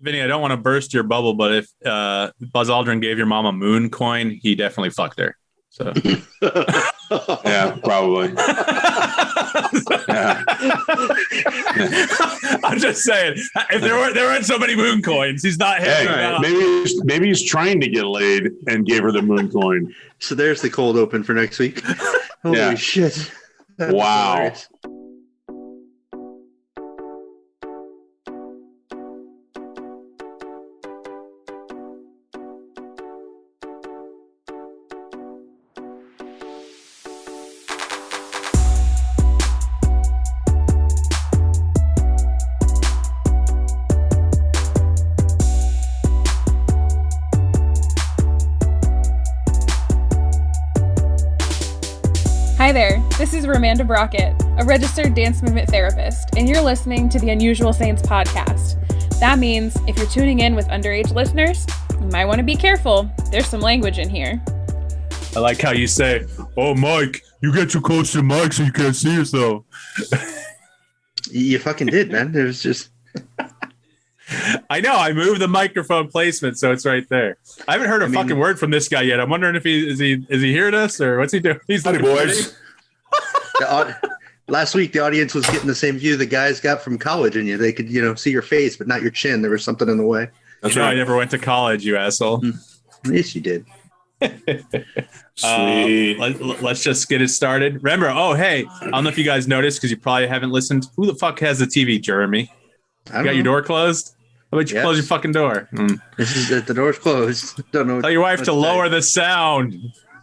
Vinny, I don't want to burst your bubble, but if Buzz Aldrin gave your mom a moon coin, he definitely fucked her. So, yeah, probably. Yeah. I'm just saying, if there weren't so many moon coins, he's not hitting. Hey, maybe he's trying to get laid and gave her the moon coin. So there's the cold open for next week. Holy shit! Wow. Hilarious. Hi there, this is Ramanda Brockett, a registered dance movement therapist, and you're listening to the Unusual Saints podcast. That means if you're tuning in with underage listeners, you might want to be careful. There's some language in here. I like how you say, "Oh, Mike, you get too close to the mic so you can't see yourself." You fucking did, man. There's just... I know. I moved the microphone placement, so it's right there. I haven't heard a fucking word from this guy yet. I'm wondering if is he hearing us or what's he doing? He's Howdy, boys. Last week, the audience was getting the same view the guys got from college, and they could, see your face, but not your chin. There was something in the way. That's right. I never went to college, you asshole. Yes, you did. Sweet. Let's just get it started. Remember, hey, I don't know if you guys noticed because you probably haven't listened. Who the fuck has the TV, Jeremy? You got your door closed? How about you close your fucking door? This is the door's closed. Don't know. Tell your wife to lower the sound.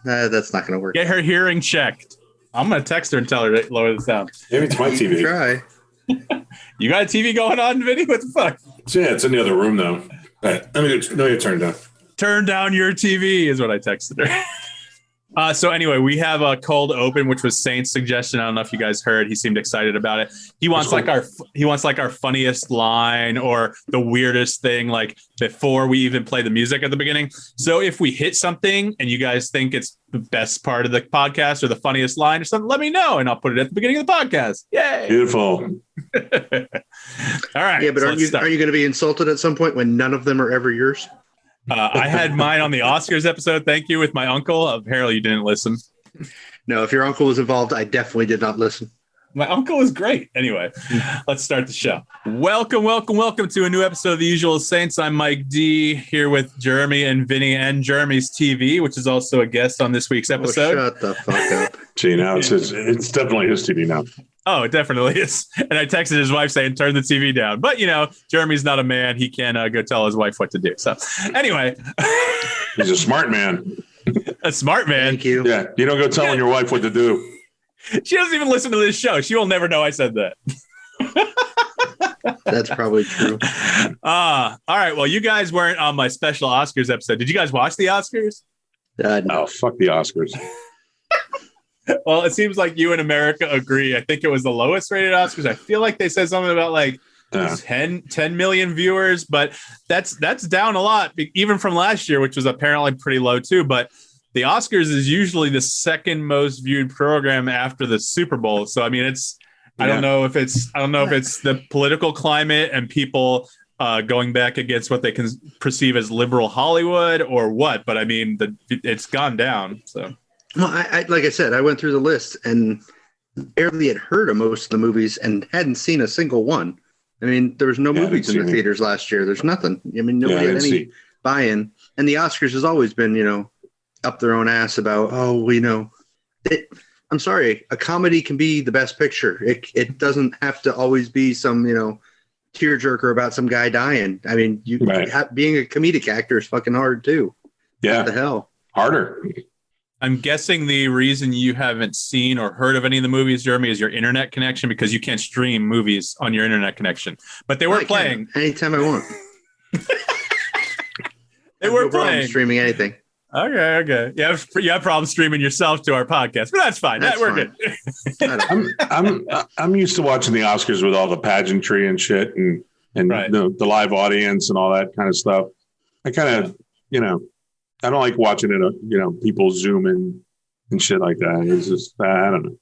That's not going to work. Get her hearing checked. I'm going to text her and tell her to lower the sound. Maybe it's my TV. Try. You got a TV going on, Vinny? What the fuck? Yeah, it's in the other room, though. Right. You turn down. Turn down your TV is what I texted her. So anyway, we have a cold open, which was Saint's suggestion. I don't know if you guys heard. He seemed excited about it. He wants our funniest line or the weirdest thing, like before we even play the music at the beginning. So if we hit something and you guys think it's the best part of the podcast or the funniest line or something, let me know and I'll put it at the beginning of the podcast. Yay! Beautiful. All right. Yeah, but are you going to be insulted at some point when none of them are ever yours? I had mine on the Oscars episode. Thank you, with my uncle. Apparently, you didn't listen. No, if your uncle was involved, I definitely did not listen. My uncle is great. Anyway, let's start the show. Welcome to a new episode of The Usual Saints. I'm Mike D, here with Jeremy and Vinny and Jeremy's TV, which is also a guest on this week's episode. Shut the fuck up. Gee, now it's definitely his TV now. Oh, it definitely is. And I texted his wife saying, turn the TV down. But, Jeremy's not a man. He can't go tell his wife what to do. So anyway. He's a smart man. A smart man. Thank you. Yeah, you don't go telling your wife what to do. She doesn't even listen to this show. She will never know I said that. That's probably true. All right. Well, you guys weren't on my special Oscars episode. Did you guys watch the Oscars? No. Oh, fuck the Oscars. Well, it seems like you and America agree. I think it was the lowest rated Oscars. I feel like they said something about 10 million viewers, but that's down a lot, even from last year, which was apparently pretty low too. But the Oscars is usually the second most viewed program after the Super Bowl. So, I mean, I don't know if it's the political climate and people going back against what they can perceive as liberal Hollywood or what. But I mean, it's gone down. So. Well, I like I said, I went through the list and barely had heard of most of the movies and hadn't seen a single one. I mean, there was no movies in the theaters last year. There's nothing. I mean, nobody had any buy-in. And the Oscars has always been, up their own ass about, I'm sorry, a comedy can be the best picture. It doesn't have to always be some, tearjerker about some guy dying. I mean, being a comedic actor is fucking hard too. Yeah. What the hell? Harder. I'm guessing the reason you haven't seen or heard of any of the movies, Jeremy, is your internet connection, because you can't stream movies on your internet connection. But they were playing anytime I want. They were playing streaming anything. Okay. You have problems streaming yourself to our podcast, but that's fine. We're good. I'm used to watching the Oscars with all the pageantry and shit and the live audience and all that kind of stuff. I kind of, I don't like watching it, people zoom in and shit like that. It's just, I don't know.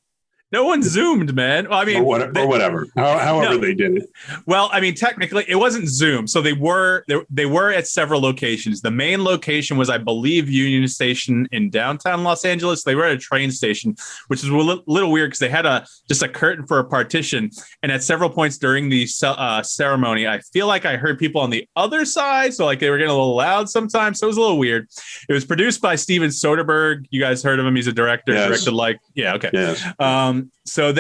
No one zoomed, man. Well, I mean, or whatever. However they did it. Well, I mean, technically, it wasn't Zoom, so they were at several locations. The main location was, I believe, Union Station in downtown Los Angeles. They were at a train station, which is a little weird because they had just a curtain for a partition. And at several points during the ceremony, I feel like I heard people on the other side, so like they were getting a little loud sometimes. So it was a little weird. It was produced by Steven Soderbergh. You guys heard of him? He's a director. Yes. Directed okay. Yes. So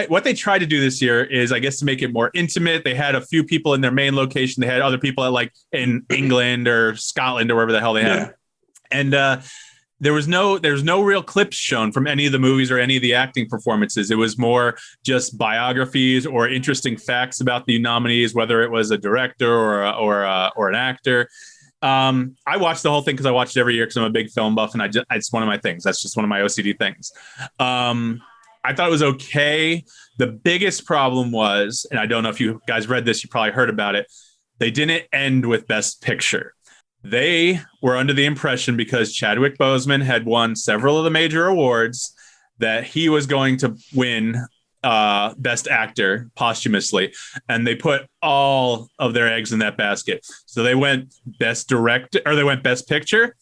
what they tried to do this year is, I guess, to make it more intimate. They had a few people in their main location. They had other people at like in England or Scotland or wherever the hell they had. And there was no real clips shown from any of the movies or any of the acting performances. It was more just biographies or interesting facts about the nominees, whether it was a director or an actor. I watched the whole thing because I watch it every year because I'm a big film buff, and it's one of my things. That's just one of my OCD things. I thought it was okay. The biggest problem was, and I don't know if you guys read this, you probably heard about it, they didn't end with Best Picture. They were under the impression, because Chadwick Boseman had won several of the major awards, that he was going to win Best Actor posthumously, and they put all of their eggs in that basket. So they went Best Director, or they went Best Picture,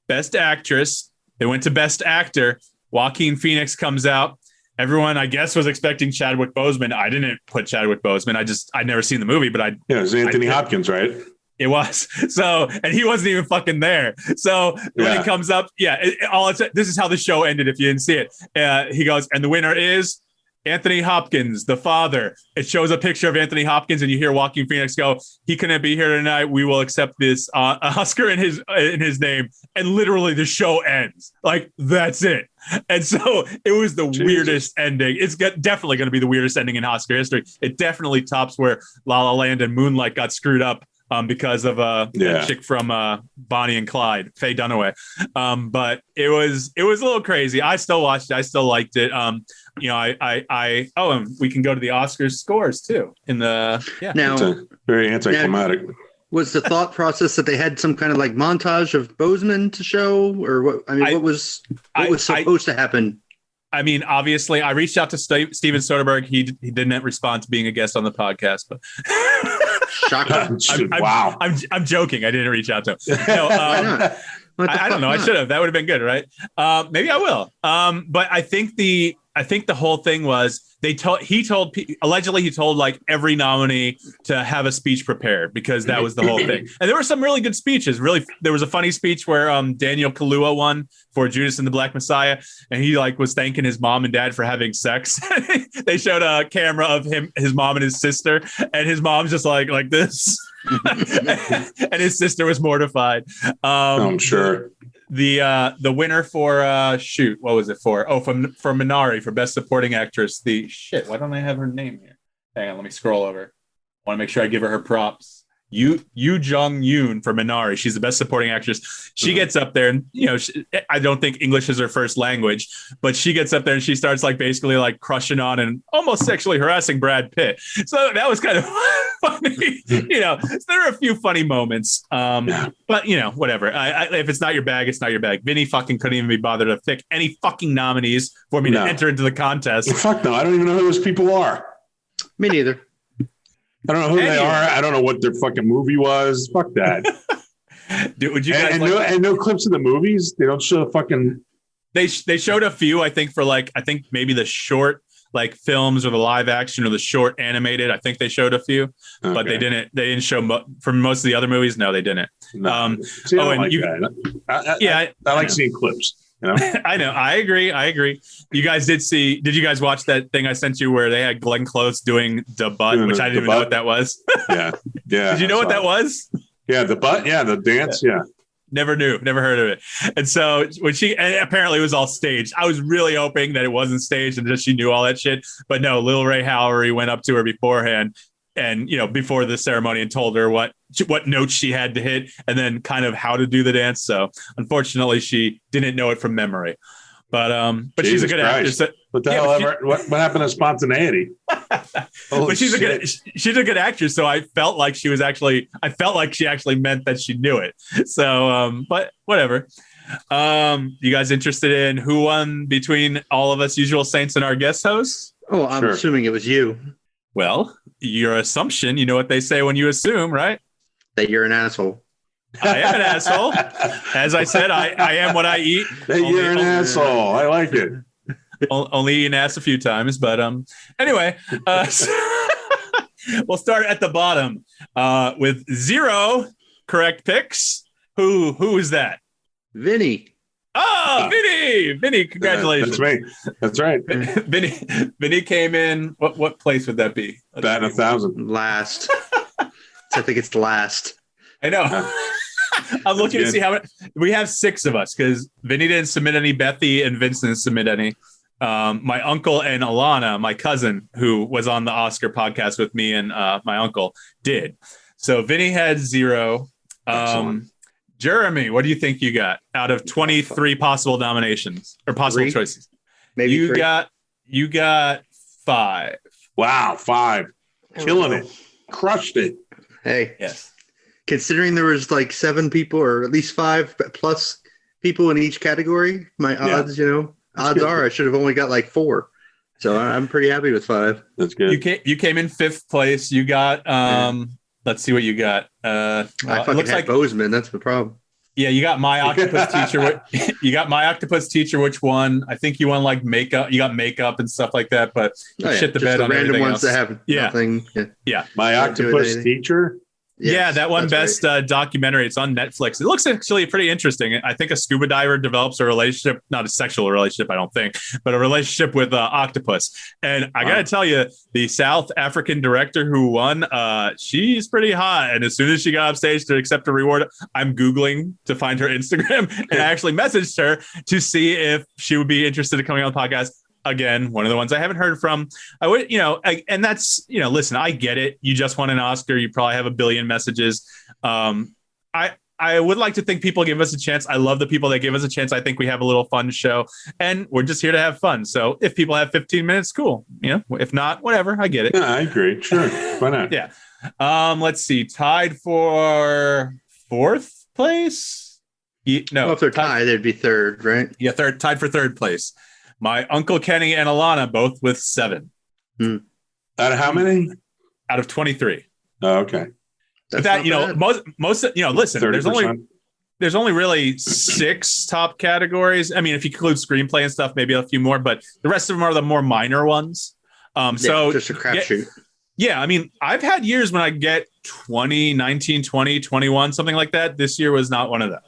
Best Actress, they went to Best Actor. Joaquin Phoenix comes out. Everyone, I guess, was expecting Chadwick Boseman. I didn't put Chadwick Boseman. I'd never seen the movie, but it was Anthony Hopkins, right? It was. So, and he wasn't even fucking there. So when it comes up, this is how the show ended. If you didn't see it, he goes, and the winner is Anthony Hopkins, the father. It shows a picture of Anthony Hopkins, and you hear Joaquin Phoenix go, "He couldn't be here tonight. We will accept this Oscar in his name." And literally, the show ends. Like, that's it. And so it was the weirdest ending. It's definitely going to be the weirdest ending in Oscar history. It definitely tops where La La Land and Moonlight got screwed up because of that chick from Bonnie and Clyde, Faye Dunaway. But it was a little crazy. I still watched it. I still liked it. And we can go to the Oscars scores too. Now, it's very anticlimactic. Was the thought process that they had some kind of like montage of Boseman to show, or what? I mean, what was supposed to happen? I mean, obviously, I reached out to Steven Soderbergh. He didn't respond to being a guest on the podcast, but shocking! Wow, I'm joking. I didn't reach out to him. No, I don't know. I should have. That would have been good, right? Maybe I will. But I think the whole thing was allegedly he told like every nominee to have a speech prepared, because that was the whole thing. And there were some really good speeches. Really, there was a funny speech where Daniel Kaluuya won for Judas and the Black Messiah, and he like was thanking his mom and dad for having sex. They showed a camera of his mom and his sister, and his mom's just like this. And his sister was mortified. I'm sure. The winner for what was it for? Oh, for Minari for Best Supporting Actress. Why don't I have her name here? Hang on, let me scroll over. I want to make sure I give her props. Yoo Jung-yoon for Minari. She's the Best Supporting Actress. She gets up there, and I don't think English is her first language, but she gets up there and she starts like basically like crushing on and almost sexually harassing Brad Pitt. So that was kind of funny. There are a few funny moments, but whatever. If it's not your bag, it's not your bag. Vinnie fucking couldn't even be bothered to pick any fucking nominees for me to enter into the contest. Fuck no, I don't even know who those people are. Me neither. I don't know who they are. I don't know what their fucking movie was. Fuck that. Would you guys and no clips of the movies? They don't show the fucking. They showed a few. I think maybe the short like films or the live action or the short animated. I think they showed a few, but they didn't show for most of the other movies. No, they didn't. No. I like seeing clips. I know. I agree. Did you guys watch that thing I sent you where they had Glenn Close doing the butt, which I didn't even know what that was? Yeah. Did you know what that was? Yeah, the butt. Yeah, the dance. Yeah. Never heard of it. And so and apparently it was all staged. I was really hoping that it wasn't staged and just she knew all that shit. But no, Lil Ray Howery went up to her beforehand and, before the ceremony and told her what notes she had to hit and then kind of how to do the dance. So unfortunately she didn't know it from memory. but she's a good actress. What the hell ever? What happened to spontaneity? But she's a good actress, so I felt like she actually meant that she knew it. So, but whatever. You guys interested in who won between all of us usual saints and our guest hosts? Oh, I'm assuming it was you. Well, your assumption, you know what they say when you assume, right? That you're an asshole. I am an asshole. As I said, I am what I eat. You're an asshole. I like it. Only eaten ass a few times, but anyway, we'll start at the bottom with 0 correct picks. Who is that? Vinnie. Oh, Vinnie, congratulations. That's right. Vinnie came in. What place would that be? Bat 1,000. Last. I think it's last. I know. I'm looking to see how many. We have 6 of us because Vinnie didn't submit any. Bethy and Vince didn't submit any. My uncle and Alana, my cousin, who was on the Oscar podcast with me and my uncle, did. So Vinnie had 0. Jeremy, what do you think you got out of 23 possible nominations or possible choices? Maybe 3. You got 5. Wow, 5. Killing it. Crushed it. Hey. Yes. Considering there was like 7 people or at least 5 plus people in each category, my odds, odds are I should have only got like 4. So I'm pretty happy with 5. That's good. You came in 5th place. You got let's see what you got. I fucking had Bozeman. That's the problem. Yeah, you got My Octopus Teacher. You got My Octopus Teacher, which won? I think you won like makeup. You got makeup and stuff like that, but you shit the bed on random everything ones else. that have nothing. Yeah. My Octopus Teacher. Yes, yeah, that one best documentary. It's on Netflix. It looks actually pretty interesting. I think a scuba diver develops a relationship, not a sexual relationship, I don't think, but a relationship with octopus. And I got to tell you, the South African director who won, she's pretty hot. And as soon as she got off stage to accept a reward, I'm Googling to find her Instagram. And I actually messaged her to see if she would be interested in coming on the podcast. Again, one of the ones I haven't heard from. I would, and that's, listen, I get it. You just won an Oscar. You probably have a billion messages. I would like to think people give us a chance. I love the people that give us a chance. I think we have a little fun show and we're just here to have fun. So if people have 15 minutes, cool. If not, whatever, I get it. Yeah, I agree. Sure. Why not? Yeah. Let's see. Tied for 4th place. No, if they're tied, they'd be 3rd, right? Yeah. Tied for 3rd place. My Uncle Kenny and Alana both with 7. Out of how many? Out of 23. Oh, okay. But that, most listen, 30%. there's only really 6 top categories. I mean, if you include screenplay and stuff, maybe a few more, but the rest of them are the more minor ones. So just a crapshoot. Yeah, I mean, I've had years when I get 20, 19, 20, 21, something like that. This year was not one of them.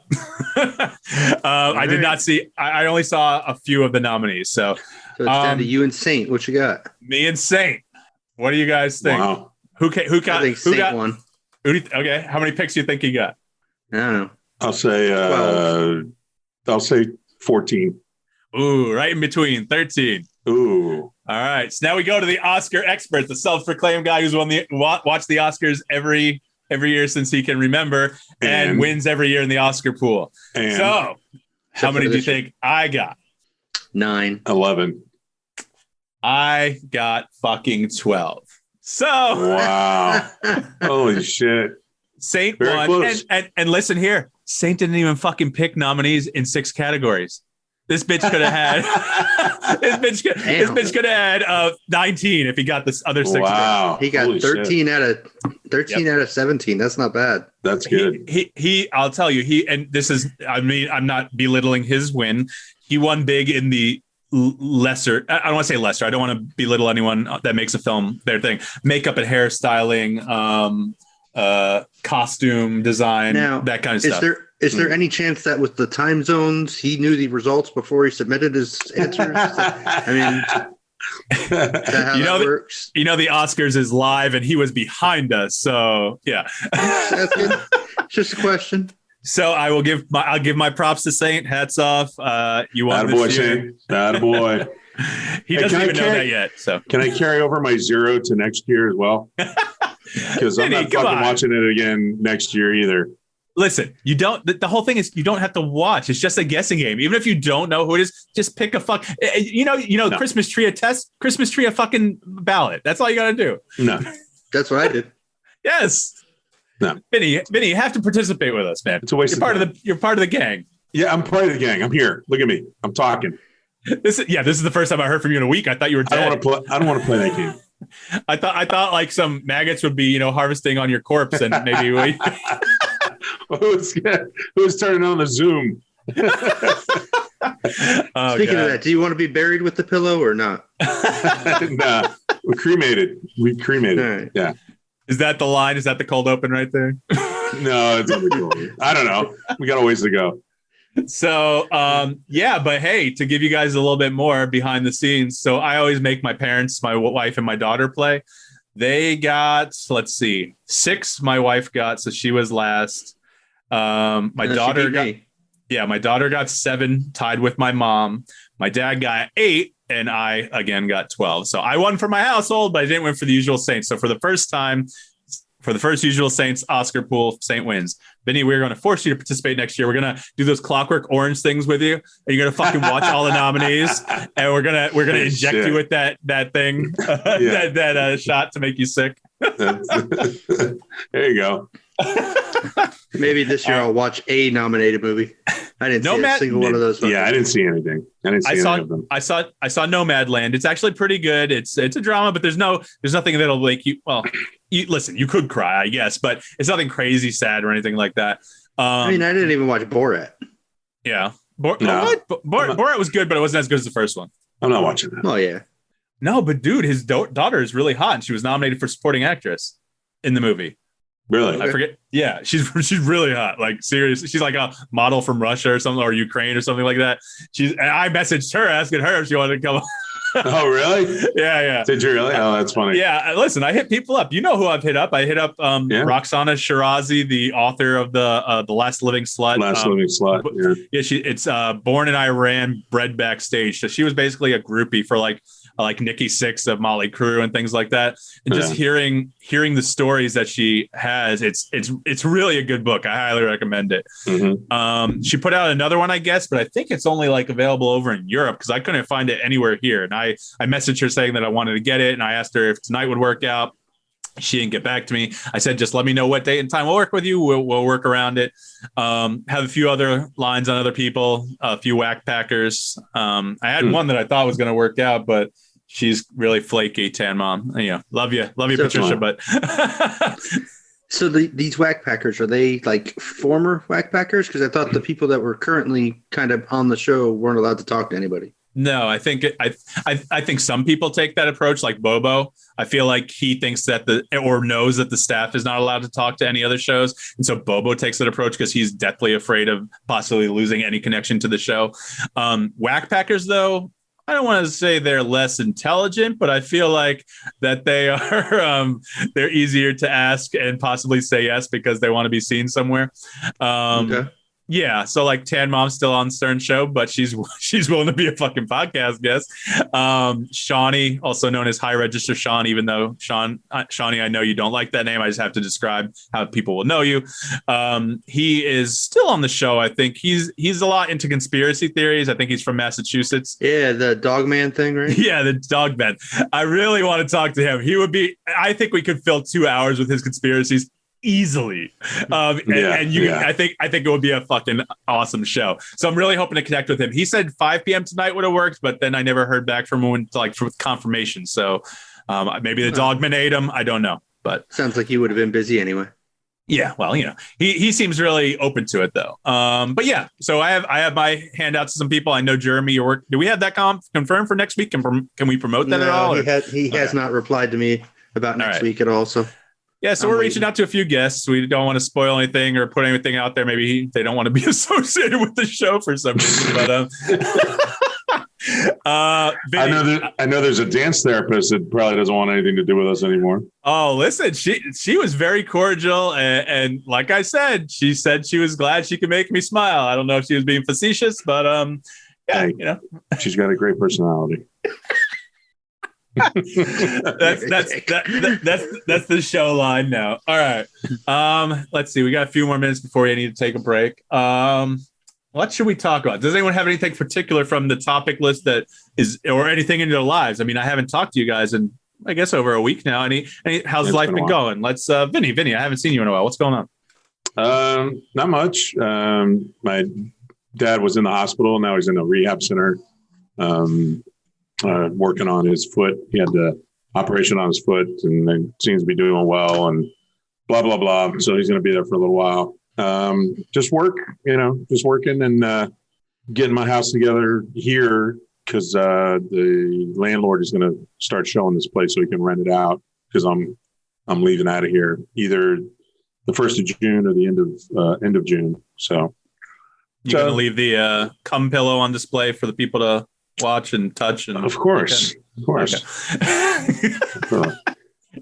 I did not see. I only saw a few of the nominees. So it's down to you and Saint. What you got? Me and Saint. What do you guys think? Wow. Who got? Saint won. Okay, how many picks do you think he got? I don't know. I'll say 14. Ooh, right in between 13. Ooh. All right. So now we go to the Oscar expert, the self-proclaimed guy who's watched the Oscars every year since he can remember and wins every year in the Oscar pool. So how many do you think I got? 9. 11. I got fucking 12. So wow. Holy shit. Saint won. And listen here. Saint didn't even fucking pick nominees in 6 categories. This bitch could have had. This bitch could have had 19 if he got this other 6. Wow, he got 13 out of 17. That's not bad. That's good. He. I'll tell you. And this is. I mean, I'm not belittling his win. He won big in the lesser. I don't want to say lesser. I don't want to belittle anyone that makes a film their thing. Makeup and hairstyling, costume design, that kind of stuff. Is there any chance that with the time zones, he knew the results before he submitted his answers? I mean, is that how that works? The Oscars is live and he was behind us. So, yeah. That's good. Just a question. So I'll give my props to Saint. Hats off. You won this year. Attaboy. He doesn't even know that yet. So can I carry over my 0 to next year as well? Because I'm not fucking watching it again next year either. Listen, you don't. The whole thing is you don't have to watch. It's just a guessing game. Even if you don't know who it is, just pick a fuck. No. Christmas tree a fucking ballot. That's all you got to do. No, that's what I did. Yes. No, Vinny, you have to participate with us, man. It's a waste. You're part of the gang. Yeah, I'm part of the gang. I'm here. Look at me. I'm talking. This is the first time I heard from you in a week. I thought you were dead. I don't want to play that game. I thought like some maggots would be, harvesting on your corpse and maybe who's turning on the Zoom? Speaking of that, do you want to be buried with the pillow or not? Nah, we're cremated. We cremated. Right. Yeah. Is that the line? Is that the cold open right there? No, it's I don't know. We got a ways to go. So, but hey, to give you guys a little bit more behind the scenes. So I always make my parents, my wife and my daughter play. They got, let's see, 6 my wife got. So she was last. My daughter got 7, tied with my mom. My dad got 8, and I again got 12. So I won for my household, but I didn't win for the usual Saints. So for the first usual Saints Oscar pool, Saint wins. Vinny, we're going to force you to participate next year. We're going to do those Clockwork Orange things with you, and you're going to fucking watch all the nominees, and we're gonna inject you with that thing, that shot to make you sick. There you go. Maybe this year I'll watch a nominated movie. I didn't see a single one of those. Yeah, I didn't see anything. I saw any of them. I saw Nomadland. It's actually pretty good. It's a drama, but there's nothing that'll make you. Well, listen, you could cry, I guess, but it's nothing crazy sad or anything like that. I didn't even watch Borat. Yeah, Borat was good, but it wasn't as good as the first one. I'm not watching that. Oh yeah. No, but dude, his daughter is really hot, and she was nominated for supporting actress in the movie. Really? I forget. Yeah, she's really hot. Like seriously, she's like a model from Russia or something, or Ukraine or something like that. And I messaged her asking her if she wanted to come. Oh, really? Yeah. Did you really? Oh, that's funny. Yeah, listen, I hit people up. You know who I've hit up? I hit up Roxana Shirazi, the author of the Last Living Slut. Living Slut. Yeah. It's born in Iran, bred backstage. So she was basically a groupie for like Nikki Sixx of Motley Crue and things like that. And just hearing the stories that she has, it's really a good book. I highly recommend it. Mm-hmm. She put out another one, I guess, but I think it's only like available over in Europe because I couldn't find it anywhere here. And I messaged her saying that I wanted to get it, and I asked her if tonight would work out. She didn't get back to me. I said, just let me know what date and time will work with you. We'll work around it. Have a few other lines on other people, a few whack packers. I had one that I thought was going to work out, but she's really flaky, Tan Mom. Love you, Patricia. But so these whack packers, are they like former whack packers? Because I thought the people that were currently kind of on the show weren't allowed to talk to anybody. No, I think I think some people take that approach, like Bobo. I feel like he thinks that knows that the staff is not allowed to talk to any other shows, and so Bobo takes that approach because he's deathly afraid of possibly losing any connection to the show. Whack packers, though, I don't want to say they're less intelligent, but I feel like that they are they're easier to ask and possibly say yes because they want to be seen somewhere. Okay. Yeah, so like Tan Mom's still on Stern Show, but she's willing to be a fucking podcast guest. Shawnee, also known as High Register Sean, even though Shawnee, I know you don't like that name. I just have to describe how people will know you. He is still on the show. I think he's a lot into conspiracy theories. I think he's from Massachusetts. Yeah, the dog man thing, right? Yeah, the dog man. I really want to talk to him. I think we could fill 2 hours with his conspiracies easily. I think it would be a fucking awesome show. So I'm really hoping to connect with him. He said 5 p.m. tonight would have worked, but then I never heard back from him for confirmation. So maybe the dogman ate him. I don't know, but sounds like he would have been busy anyway. Yeah, well, he seems really open to it though. But yeah, so I have my handouts to some people. I know Jeremy, your work. Do we have that confirmed for next week? Can we promote that at all? He has not replied to me about next week at all. So. Yeah, so we're reaching out to a few guests. We don't want to spoil anything or put anything out there. Maybe they don't want to be associated with the show for some reason. But Vinny, I know there's a dance therapist that probably doesn't want anything to do with us anymore. Oh, listen, she was very cordial, and like I said, she said she was glad she could make me smile. I don't know if she was being facetious, but she's got a great personality. That's the show line now. All right. Let's see. We got a few more minutes before we need to take a break. What should we talk about? Does anyone have anything particular from the topic list that is, or anything in their lives? I mean, I haven't talked to you guys in, I guess, over a week now. How's life been going? Let's, Vinny, I haven't seen you in a while. What's going on? Not much. My dad was in the hospital. Now he's in a rehab center, working on his foot. He had the operation on his foot and it seems to be doing well and blah, blah, blah. So he's going to be there for a little while. Just working and getting my house together here because the landlord is going to start showing this place so he can rent it out because I'm leaving out of here either the 1st of June or the end of June. So you're going to leave the cum pillow on display for the people to watch and touch, and of course. Okay.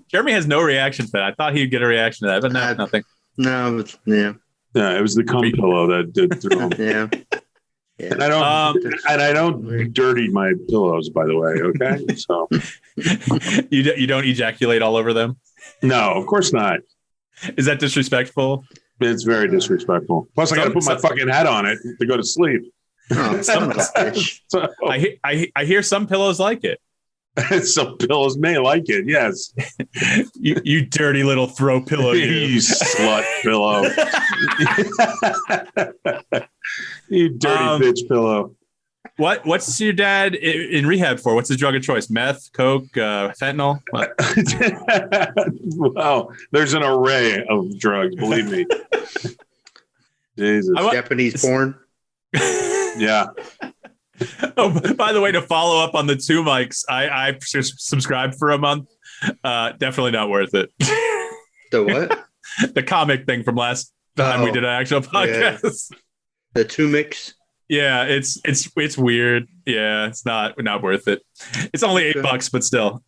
Jeremy has no reaction to that. I thought he'd get a reaction to that, but nothing. No, yeah. Yeah, it was the cum pillow that did through him. Yeah. And I don't dirty my pillows, by the way. Okay, so you don't ejaculate all over them. No, of course not. Is that disrespectful? It's very disrespectful. Plus, I got to put my fucking hat on it to go to sleep. Oh, so, I hear some pillows like it. Some pillows may like it, yes. you dirty little throw pillow. You slut pillow. You dirty bitch pillow. What's your dad in rehab for? What's his drug of choice? Meth, coke, fentanyl? Well, there's an array of drugs, believe me. Jesus. Japanese porn. Yeah. Oh, by the way, to follow up on the 2 mics, I subscribed for a month. Definitely not worth it. The what? The comic thing from last time we did an actual podcast. Yeah. The 2 mix. Yeah, it's weird. Yeah, it's not worth it. It's only $8, but still.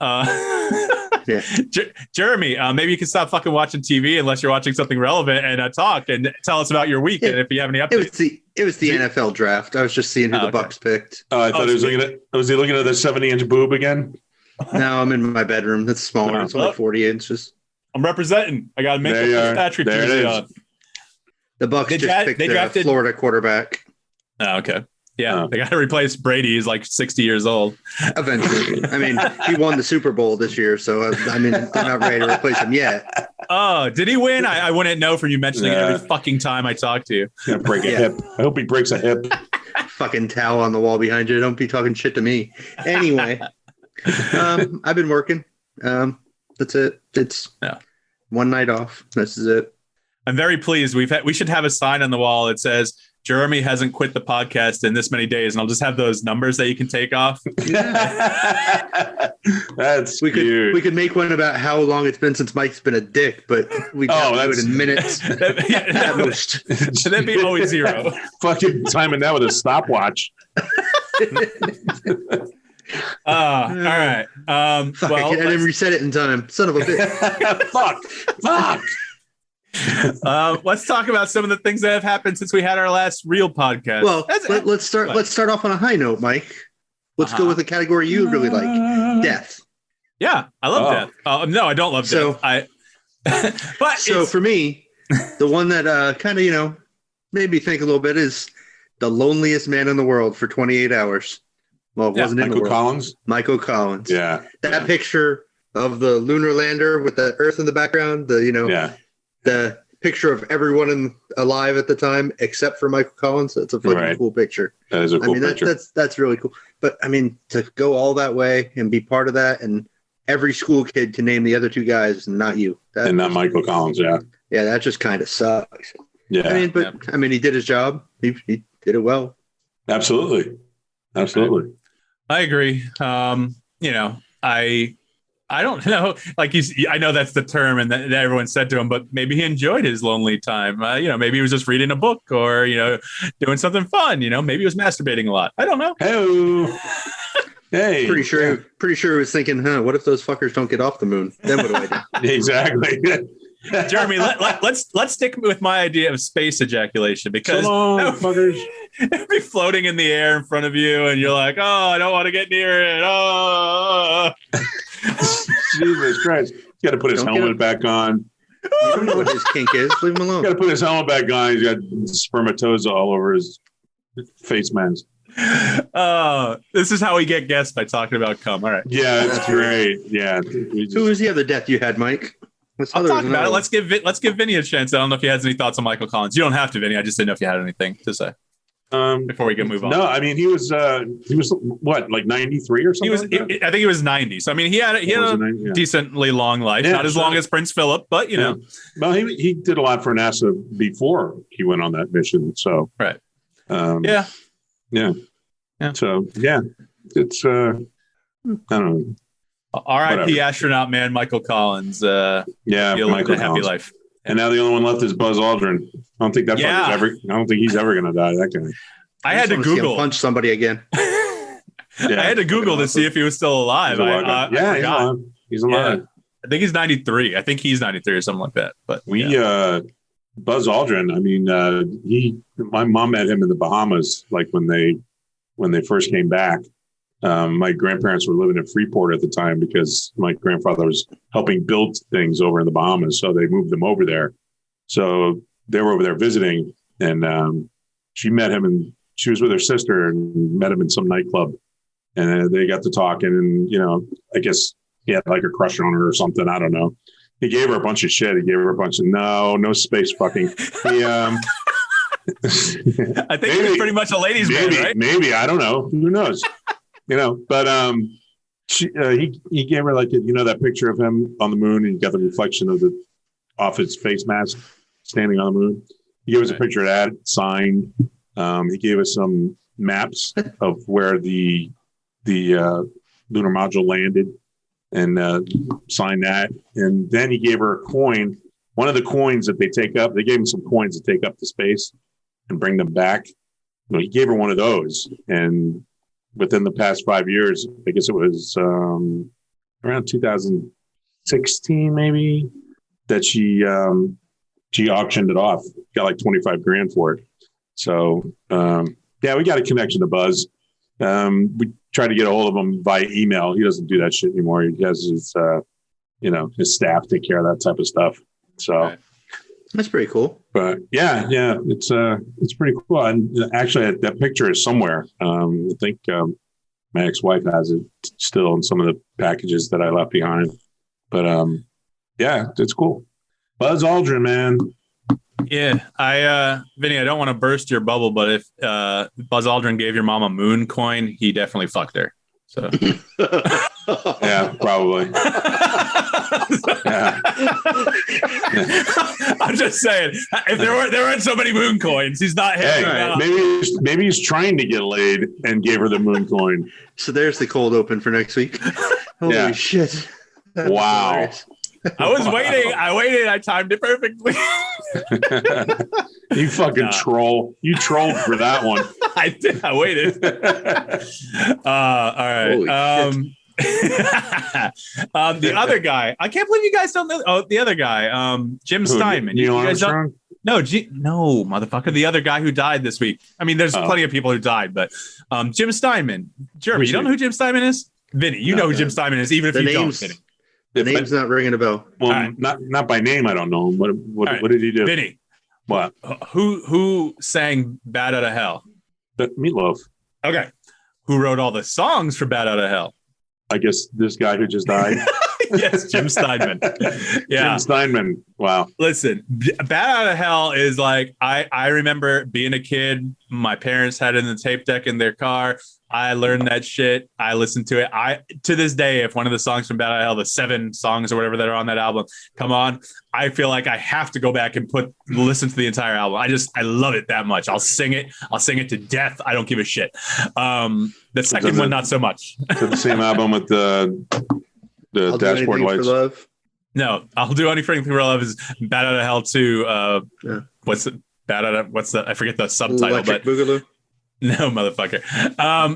Yeah. Jeremy, maybe you can stop fucking watching TV unless you're watching something relevant and talk and tell us about your week and if you have any updates. It was the NFL draft. I was just seeing who the Bucks picked. I thought was he looking at the 70-inch boob again? No, I'm in my bedroom. That's smaller. It's only 40 inches. I'm representing. I got to make the Patrick jersey on. The Bucks picked a Florida quarterback. Oh, okay. Yeah, they got to replace Brady. He's like 60 years old. Eventually. I mean, he won the Super Bowl this year, so I mean, they're not ready to replace him yet. Oh, did he win? I wouldn't know from you mentioning it every fucking time I talk to you. Gonna break a hip. I hope he breaks a hip. Fucking towel on the wall behind you. Don't be talking shit to me. Anyway, I've been working. That's it. It's one night off. This is it. I'm very pleased. We should have a sign on the wall that says Jeremy hasn't quit the podcast in this many days, and I'll just have those numbers that you can take off. That's we could make one about how long it's been since Mike's been a dick, but we can do it in minutes. That'd be always 0. Fucking timing that with a stopwatch. All right. I didn't reset it in time. Son of a bitch. Fuck. Let's talk about some of the things that have happened since we had our last real podcast. Well, let's start off on a high note, Mike. Let's go with a category you really like: death. Yeah, I love death. No, I don't love death. But for me, the one that kind of made me think a little bit is the loneliest man in the world for 28 hours. Well, it wasn't in the world. Michael Collins. Yeah, that picture of the lunar lander with the Earth in the background. The picture of everyone alive at the time, except for Michael Collins. That's a fucking cool picture. That is a cool picture. That's really cool. But I mean, to go all that way and be part of that, and every school kid can name the other 2 guys, and not you. And not Michael Collins, yeah. Yeah, that just kind of sucks. Yeah. I mean, he did his job. He did it well. Absolutely. I agree. I don't know. I know that's the term and that everyone said to him, but maybe he enjoyed his lonely time. Maybe he was just reading a book or, doing something fun. Maybe he was masturbating a lot. I don't know. Hey. Pretty sure he was thinking, what if those fuckers don't get off the moon? Then what do I do? Exactly. Jeremy, let's stick with my idea of space ejaculation because it'd be floating in the air in front of you, and you're like, "Oh, I don't want to get near it." Oh, Jesus Christ! He's got to put his helmet back on. You don't know what his kink is. Leave him alone. He's got to put his helmet back on. He's got spermatozoa all over his face mask. This is how we get guests, by talking about cum. All right. Yeah, that's great. Yeah. Who was the other death you had, Mike? I'll talk about it. Let's give Vinny a chance. I don't know if he has any thoughts on Michael Collins. You don't have to, Vinny. I just didn't know if you had anything to say before we can move on. No, I mean he was what, like 93 or something? I think he was 90. So I mean he had a decently long life, not as long as Prince Philip, but you know. Well, he did a lot for NASA before he went on that mission. So right. Yeah. So yeah, it's I don't know. R.I.P. astronaut man Michael Collins. Michael Collins. Happy life. And now the only one left is Buzz Aldrin. I don't think he's ever going to die. That guy. I had to Google punch somebody again. I had to Google to see if he was still alive. He's alive. Yeah. I think he's 93. I think he's 93 or something like that. But Buzz Aldrin. I mean, my mom met him in the Bahamas, like when they first came back. My grandparents were living in Freeport at the time because my grandfather was helping build things over in the Bahamas. So they moved them over there. So they were over there visiting, and she met him, and she was with her sister and met him in some nightclub. And they got to talking, and, I guess he had like a crush on her or something. I don't know. He gave her a bunch of shit. He gave her a bunch of no space fucking. I think he was pretty much a ladies' man, right? Maybe. I don't know. Who knows? But he gave her like that picture of him on the moon, and you got the reflection off his face mask standing on the moon. He gave us a picture of that signed. He gave us some maps of where the lunar module landed, and signed that. And then he gave her a coin. One of the coins that they take up, they gave him some coins to take up to space and bring them back. He gave her one of those, and within the past 5 years, I guess it was around 2016, maybe, that she auctioned it off. Got like $25,000 for it. So we got a connection to Buzz. We tried to get a hold of him via email. He doesn't do that shit anymore. He has his his staff take care of that type of stuff. So that's pretty cool. But it's pretty cool. And actually, that picture is somewhere. I think my ex-wife has it still in some of the packages that I left behind. But it's cool. Buzz Aldrin, man. Yeah, Vinny, I don't want to burst your bubble, but if Buzz Aldrin gave your mom a moon coin, he definitely fucked her. So yeah, probably. Yeah. I'm just saying, if there weren't so many moon coins, he's not hitting. Maybe he's trying to get laid and gave her the moon coin. So there's the cold open for next week. Holy shit! That's wow. Hilarious. I was waiting. I waited. I timed it perfectly. You fucking troll. You trolled for that one. I did. I waited. All right. The other guy. I can't believe you guys don't know. Oh, the other guy. Jim Steinman. Neil Armstrong? No, motherfucker. The other guy who died this week. I mean, there's plenty of people who died, but Jim Steinman. Jeremy, you don't know who Jim Steinman is? Vinny, you know who Jim Steinman is, even if you don't, Vinny. The name's not ringing a bell. Well, not by name. I don't know him. What did he do? Vinny. What? Who sang "Bad Out of Hell"? Meatloaf. Okay. Who wrote all the songs for "Bad Out of Hell"? I guess this guy who just died. Yes, Jim Steinman. Yeah, Jim Steinman. Wow. Listen, "Bad Out of Hell" is like I remember being a kid. My parents had it in the tape deck in their car. I learned that shit. I listened to it. To this day, if one of the songs from Bad Out of Hell, the 7 songs or whatever that are on that album, come on, I feel like I have to go back and listen to the entire album. I love it that much. I'll sing it. I'll sing it to death. I don't give a shit. The second one, not so much. So the same album with the dashboard lights. For love. No, I'll do anything for love is Bad Out of Hell 2. What's it? Bad Out of I forget the subtitle. Electric Boogaloo. No, motherfucker.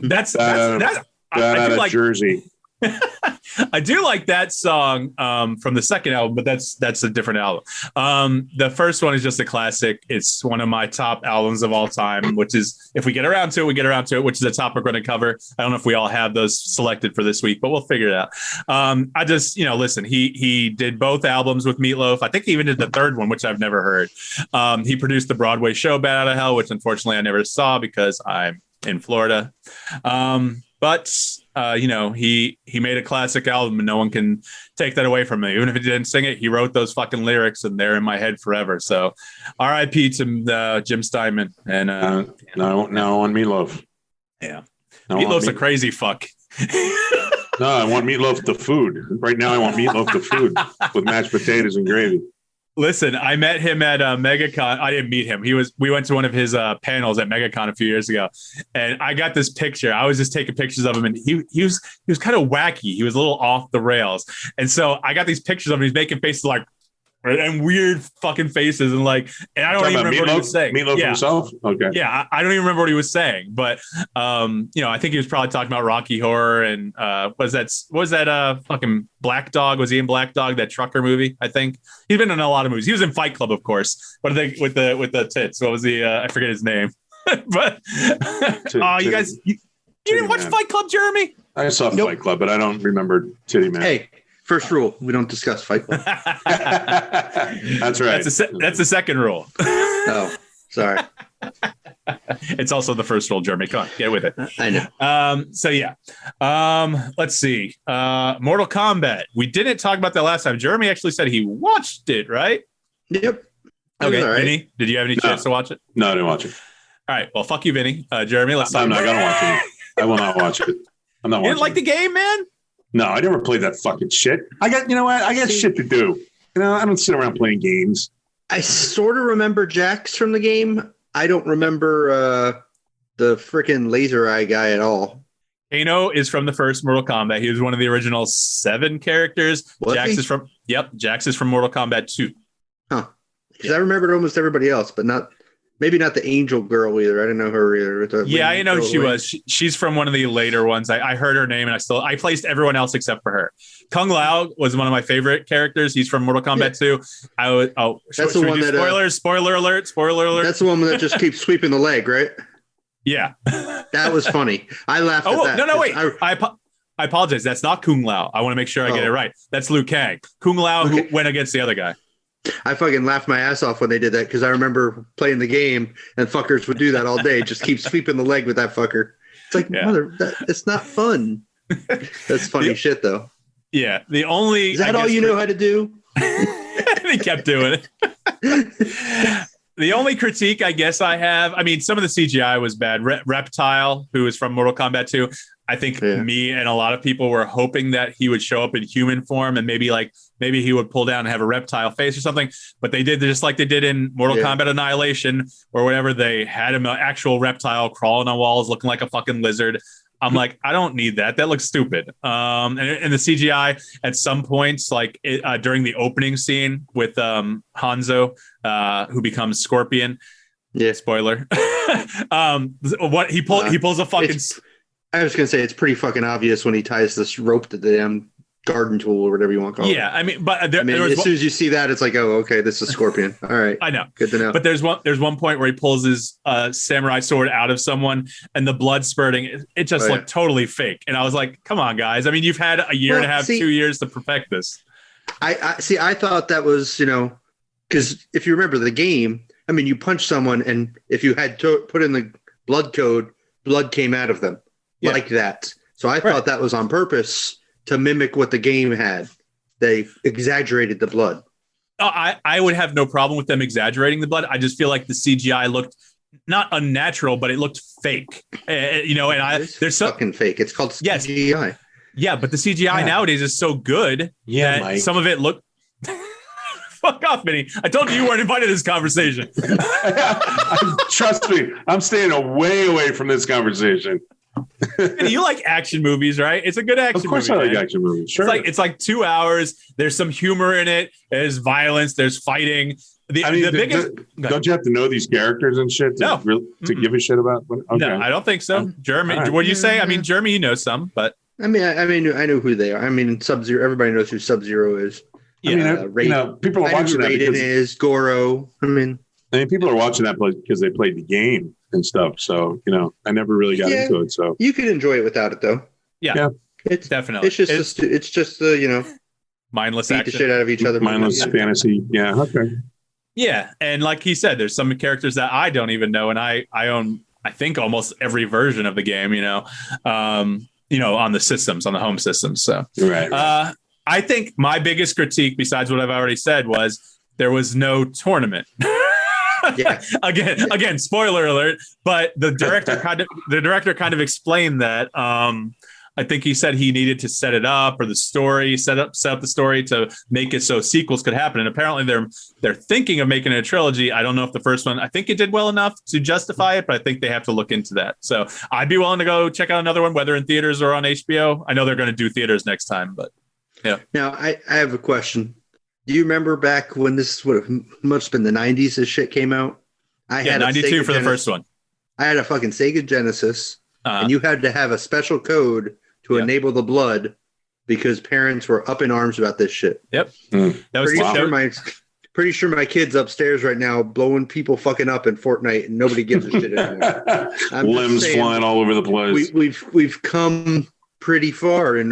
That's out of Jersey. I do like that song from the second album, but that's a different album. The first one is just a classic. It's one of my top albums of all time, which is, if we get around to it, we get around to it, which is a topic we're going to cover. I don't know if we all have those selected for this week, but we'll figure it out. I just, listen, he did both albums with Meatloaf. I think he even did the third one, which I've never heard. He produced the Broadway show Bat Out of Hell, which unfortunately I never saw because I'm in Florida. But he made a classic album and no one can take that away from me. Even if he didn't sing it, he wrote those fucking lyrics and they're in my head forever. So R.I.P. to Jim Steinman. And now on Meatloaf. Yeah. Meatloaf's a crazy fuck. No, I want Meatloaf the food. Right now I want Meatloaf the food with mashed potatoes and gravy. Listen, I met him at MegaCon. I didn't meet him. We went to one of his panels at MegaCon a few years ago, and I got this picture. I was just taking pictures of him, and he was kind of wacky. He was a little off the rails, and so I got these pictures of him. He's making faces like and weird fucking faces, and I don't even remember what he was saying. Meatloaf himself? Okay. Yeah, I don't even remember what he was saying, but I think he was probably talking about Rocky Horror and what was that fucking Black Dog? Was he in Black Dog, that trucker movie? I think he's been in a lot of movies. He was in Fight Club, of course, but with the tits. What was the I forget his name, but you guys, you didn't watch Fight Club, Jeremy? I saw Fight Club, but I don't remember Titty Man. Hey. First rule, we don't discuss Fight Club. That's right. That's the second rule. Oh, sorry. It's also the first rule, Jeremy. Come on, get with it. I know. Let's see. Mortal Kombat. We didn't talk about that last time. Jeremy actually said he watched it, right? Yep. Okay, right. Vinny, did you have any chance to watch it? No, I didn't watch it. All right. Well, fuck you, Vinny. Jeremy, let's talk. I'm not going to watch it. I will not watch it. I'm not watching it. You didn't like the game, man? No, I never played that fucking shit. I got shit to do. I don't sit around playing games. I sort of remember Jax from the game. I don't remember the freaking laser eye guy at all. Kano is from the first Mortal Kombat. He was one of the original 7 characters. Jax is from Mortal Kombat 2. Huh. Because I remembered almost everybody else, but maybe not the angel girl either. I didn't know her either. Yeah, I know who she was. She's from one of the later ones. I heard her name, and I placed everyone else except for her. Kung Lao was one of my favorite characters. He's from Mortal Kombat 2. That's the one that spoiler alert. That's the one that just keeps sweeping the leg, right? Yeah, that was funny. I laughed at that. No, wait. I apologize. That's not Kung Lao. I want to make sure I get it right. That's Liu Kang. Kung Lao who went against the other guy. I fucking laughed my ass off when they did that because I remember playing the game and fuckers would do that all day. Just keep sweeping the leg with that fucker. It's like, it's not fun. That's funny shit, though. Yeah. Is that all you know how to do? He kept doing it. The only critique I guess I have, some of the CGI was bad. Reptile, who is from Mortal Kombat 2, I think me and a lot of people were hoping that he would show up in human form and maybe he would pull down and have a reptile face or something. But they did just like they did in Mortal Kombat Annihilation or whatever. They had him an actual reptile crawling on walls, looking like a fucking lizard. I'm like, I don't need that. That looks stupid. And the CGI at some points, during the opening scene with Hanzo, who becomes Scorpion. Yeah. Spoiler. What he pulls a fucking. I was gonna say it's pretty fucking obvious when he ties this rope to the damn garden tool or whatever you want to call it. Yeah, as soon as you see that, it's like, oh, okay, this is Scorpion. All right, I know, good to know. But there's one point where he pulls his samurai sword out of someone, and the blood spurting. It just looked totally fake, and I was like, come on, guys. You've had a year and a half, 2 years to perfect this. I thought that was because if you remember the game, you punch someone, and if you had to put in the blood code, blood came out of them. Yeah. Like that. So I thought that was on purpose to mimic what the game had. They exaggerated the blood. I would have no problem with them exaggerating the blood. I just feel like the CGI looked not unnatural, but it looked fake. There's fucking fake. It's called CGI. Yeah, but the CGI nowadays is so good that Mike. Some of it looked. Fuck off, Vinny. I told you weren't invited to this conversation. Trust me, I'm staying way away from this conversation. You like action movies, right? It's a good action movie. Of course I like action movies. Sure. It's like 2 hours. There's some humor in it. There's violence. There's fighting. Don't you have to know these characters and shit to give a shit about? Okay. No, I don't think so. Jeremy, right. What do you say? Jeremy, you know some, but I know who they are. I mean, Sub-Zero. Everybody knows who Sub-Zero is. Yeah, people are watching that because is Goro. I mean, people are watching that because they played the game and stuff. So I never really got into it. So you can enjoy it without it, though. Yeah. It's definitely. It's just mindless beat action. the shit out of each other. Mindless fantasy. Yeah. Okay. Yeah, and like he said, there's some characters that I don't even know, and I own, I think, almost every version of the game. On the systems, on the home systems. So right. I think my biggest critique, besides what I've already said, was there was no tournament. Yeah. Again, spoiler alert. But the director kind of explained that. I think he said he needed to set it up, or the story set up the story to make it so sequels could happen. And apparently they're thinking of making a trilogy. I don't know if the first one, I think it did well enough to justify it, but I think they have to look into that. So I'd be willing to go check out another one, whether in theaters or on HBO. I know they're going to do theaters next time, but yeah. Now I have a question. Do you remember back when this must have been the 90s this shit came out? I had 92 for the first one. I had a fucking Sega Genesis, and you had to have a special code to enable the blood because parents were up in arms about this shit. Yep. That was pretty sure my kid's upstairs right now blowing people fucking up in Fortnite and nobody gives a shit anymore. Limbs flying all over the place. We've come pretty far, and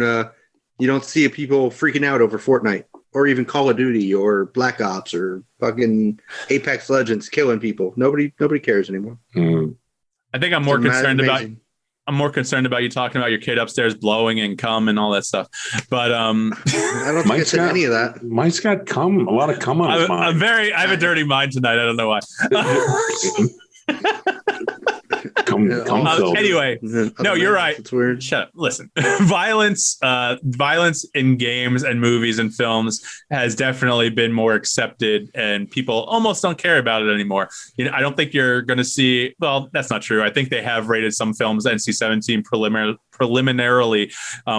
you don't see people freaking out over Fortnite or even Call of Duty or Black Ops or fucking Apex Legends killing people. Nobody cares anymore. I think I'm more concerned about you talking about your kid upstairs blowing and cum and all that stuff. But I don't think I said any of that. Mike's got cum, a lot of cum on his mind. I have a dirty mind tonight. I don't know why. Anyway, no, you're right. It's weird. Shut up. Listen, violence in games and movies and films has definitely been more accepted, and people almost don't care about it anymore. I don't think you're going to see. Well, that's not true. I think they have rated some films NC-17 preliminarily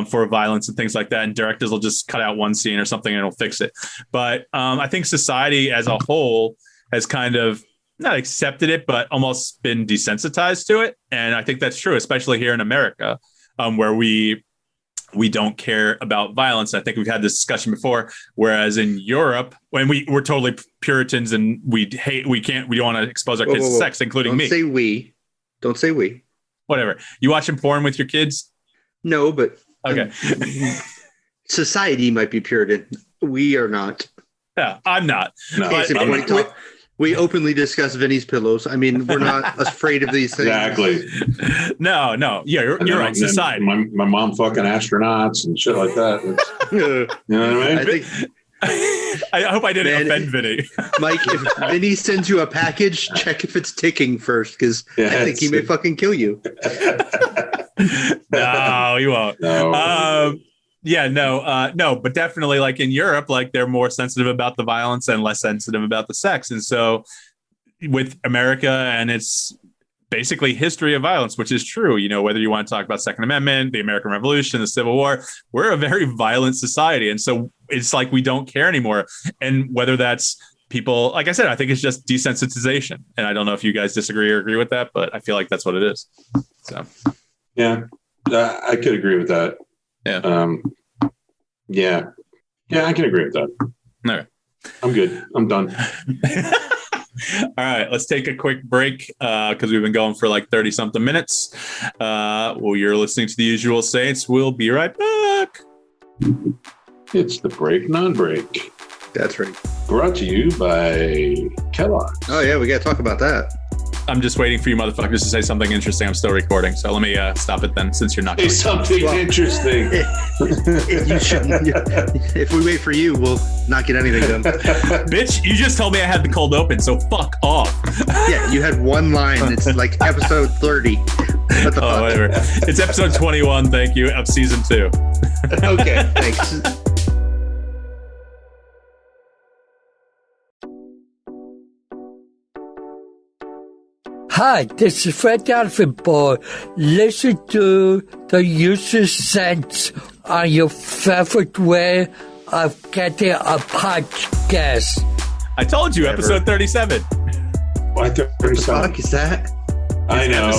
for violence and things like that, and directors will just cut out one scene or something and it'll fix it. But I think society as a whole has kind of not accepted it, but almost been desensitized to it. And I think that's true, especially here in America, where we don't care about violence. I think we've had this discussion before, whereas in Europe, when we're totally Puritans and we don't want to expose our kids to sex, including me. Don't say we. Whatever. You watching porn with your kids? No, but okay. Society might be Puritan. We are not. Yeah, I'm not. No, we openly discuss Vinnie's pillows. I mean, we're not afraid of these things. Exactly. No. Yeah, you're right. Society. My mom fucking astronauts and shit like that. You know what I mean? I hope I didn't offend Vinnie. Mike, if Vinnie sends you a package, check if it's ticking first, because I think he may fucking kill you. No, he won't. No. No, but definitely like in Europe, like they're more sensitive about the violence and less sensitive about the sex. And so with America and its basically history of violence, which is true, whether you want to talk about Second Amendment, the American Revolution, the Civil War, we're a very violent society. And so it's like we don't care anymore. And whether that's people, like I said, I think it's just desensitization. And I don't know if you guys disagree or agree with that, but I feel like that's what it is. So, yeah, I could agree with that. Yeah. Yeah, I can agree with that. All right. I'm good. I'm done. All right, let's take a quick break because we've been going for like 30 something minutes. Well, you're listening to The Usual Saints. We'll be right back. It's the break non-break. That's right. Brought to you by Kellogg's. Oh yeah, we got to talk about that. I'm just waiting for you motherfuckers to say something interesting. I'm still recording, so let me stop it then, since you're not. Say something interesting. You shouldn't. If we wait for you, we'll not get anything done. Bitch, you just told me I had the cold open, so fuck off. Yeah, you had one line. It's like episode 30. What the fuck? Whatever. It's episode 21. Thank you, of season 2. Okay, thanks. Hi, this is Fred Donovan Boy. Listen to the Usual Sense on your favorite way of getting a podcast. I told you, episode 37. What, 37? What the fuck is that? I know.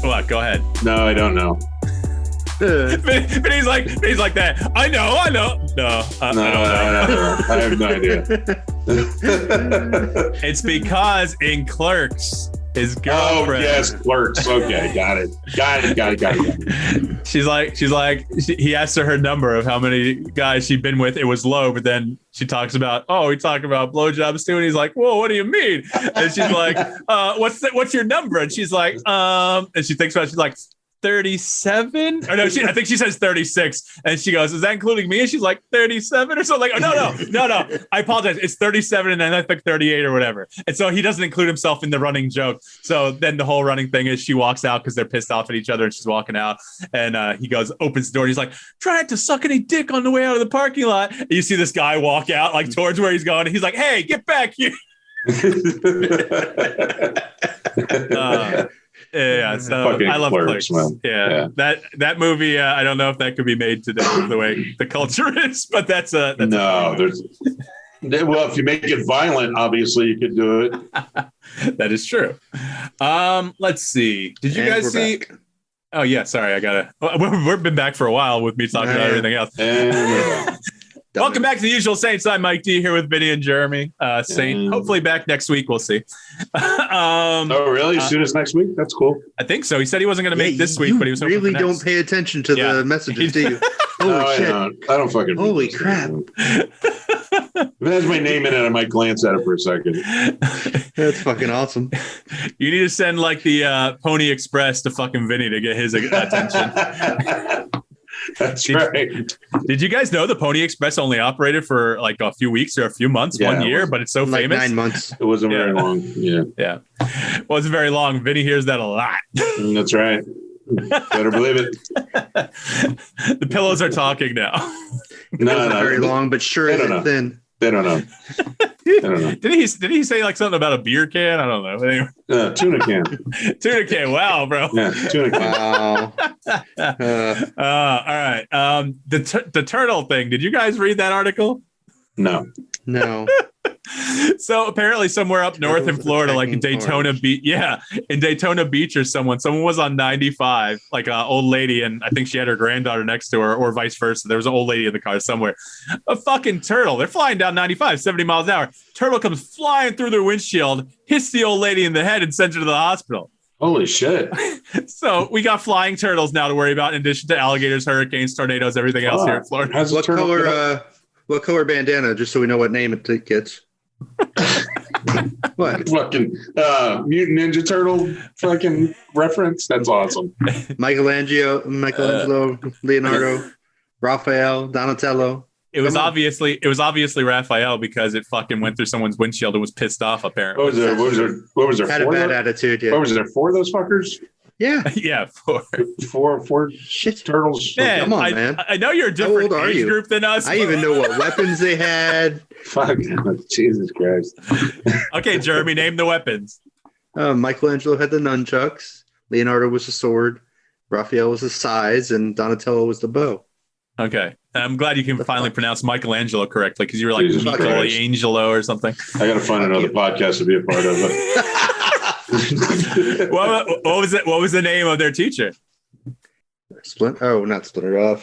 What? Go ahead. No, I don't know. Vinny's like that. I know. No, I don't know. I have no idea. It's because in Clerks, his girlfriend. Oh yes, Clerks. Okay, got it. He asked her number of how many guys she'd been with. It was low, but then she talks about, we talk about blowjobs too. And he's like, whoa, what do you mean? And she's like, what's your number? And she's like, and she thinks about it. She's like, 37 or no, I think she says 36, and she goes, is that including me? And she's like 37 or something. Like, no, I apologize, it's 37 and then I think 38 or whatever. And so he doesn't include himself in the running joke. So then the whole running thing is she walks out because they're pissed off at each other and she's walking out, and he goes, opens the door, and he's like, try not to suck any dick on the way out of the parking lot. And you see this guy walk out like towards where he's going, and he's like, hey, get back here. Yeah, so I love Clerks. Yeah, that movie. I don't know if that could be made today the way the culture is, but that's no. There's well, if you make it violent, obviously you could do it. That is true. Let's see. Did you guys see? Back. Oh yeah, sorry. We've been back for a while with me talking about everything else. Welcome back to the Usual Saints. I'm Mike D here with Vinnie and Jeremy. Saint, hopefully back next week. We'll see. Oh, really? As soon as next week? That's cool. I think so. He said he wasn't going to make this week, but he was hoping really for don't pay attention to the messages, do you? Holy shit! I don't fucking. Holy crap! If it has my name in it, I might glance at it for a second. That's fucking awesome. You need to send like the Pony Express to fucking Vinny to get his attention. That's right. Did you guys know the Pony Express only operated for like a few weeks or a few months, 1 year, but it's so like famous? 9 months. It wasn't very long. Yeah. It wasn't very long. Vinny hears that a lot. That's right. Better believe it. The pillows are talking now. Not very long, but sure isn't thin. They don't know. Did he say like something about a beer can? I don't know. Anyway. Tuna can. Tuna can. Wow, bro. Yeah, tuna can. Wow. All right. The turtle thing. Did you guys read that article? No. So apparently somewhere up north in Florida, like in Daytona Beach, in Daytona Beach or someone was on 95, like an old lady, and I think she had her granddaughter next to her, or vice versa. There was an old lady in the car somewhere. A fucking turtle. They're flying down 95, 70 miles an hour. Turtle comes flying through their windshield, hits the old lady in the head, and sends her to the hospital. Holy shit. So we got flying turtles now to worry about, in addition to alligators, hurricanes, tornadoes, everything else here in Florida. What color bandana, just so we know what name it gets? What? Fucking Mutant Ninja Turtle fucking reference. That's awesome. Michelangelo, Leonardo, Raphael, Donatello. It was obviously Raphael because it fucking went through someone's windshield and was pissed off. Apparently, what was there? Had a bad attitude. Yeah. What was there? 4 of those fuckers? Yeah. Yeah. 4 shit turtles. Man, come on, man. I know you're a different age group than us. I even know what weapons they had. Fuck. Jesus Christ. Okay, Jeremy, name the weapons. Michelangelo had the nunchucks. Leonardo was the sword. Raphael was the size, and Donatello was the bow. Okay. I'm glad you can finally pronounce Michelangelo correctly, because you were like Michelangelo or something. I got to find another podcast to be a part of it. What was it? What was the name of their teacher? Splinter. Oh, not Splinter. God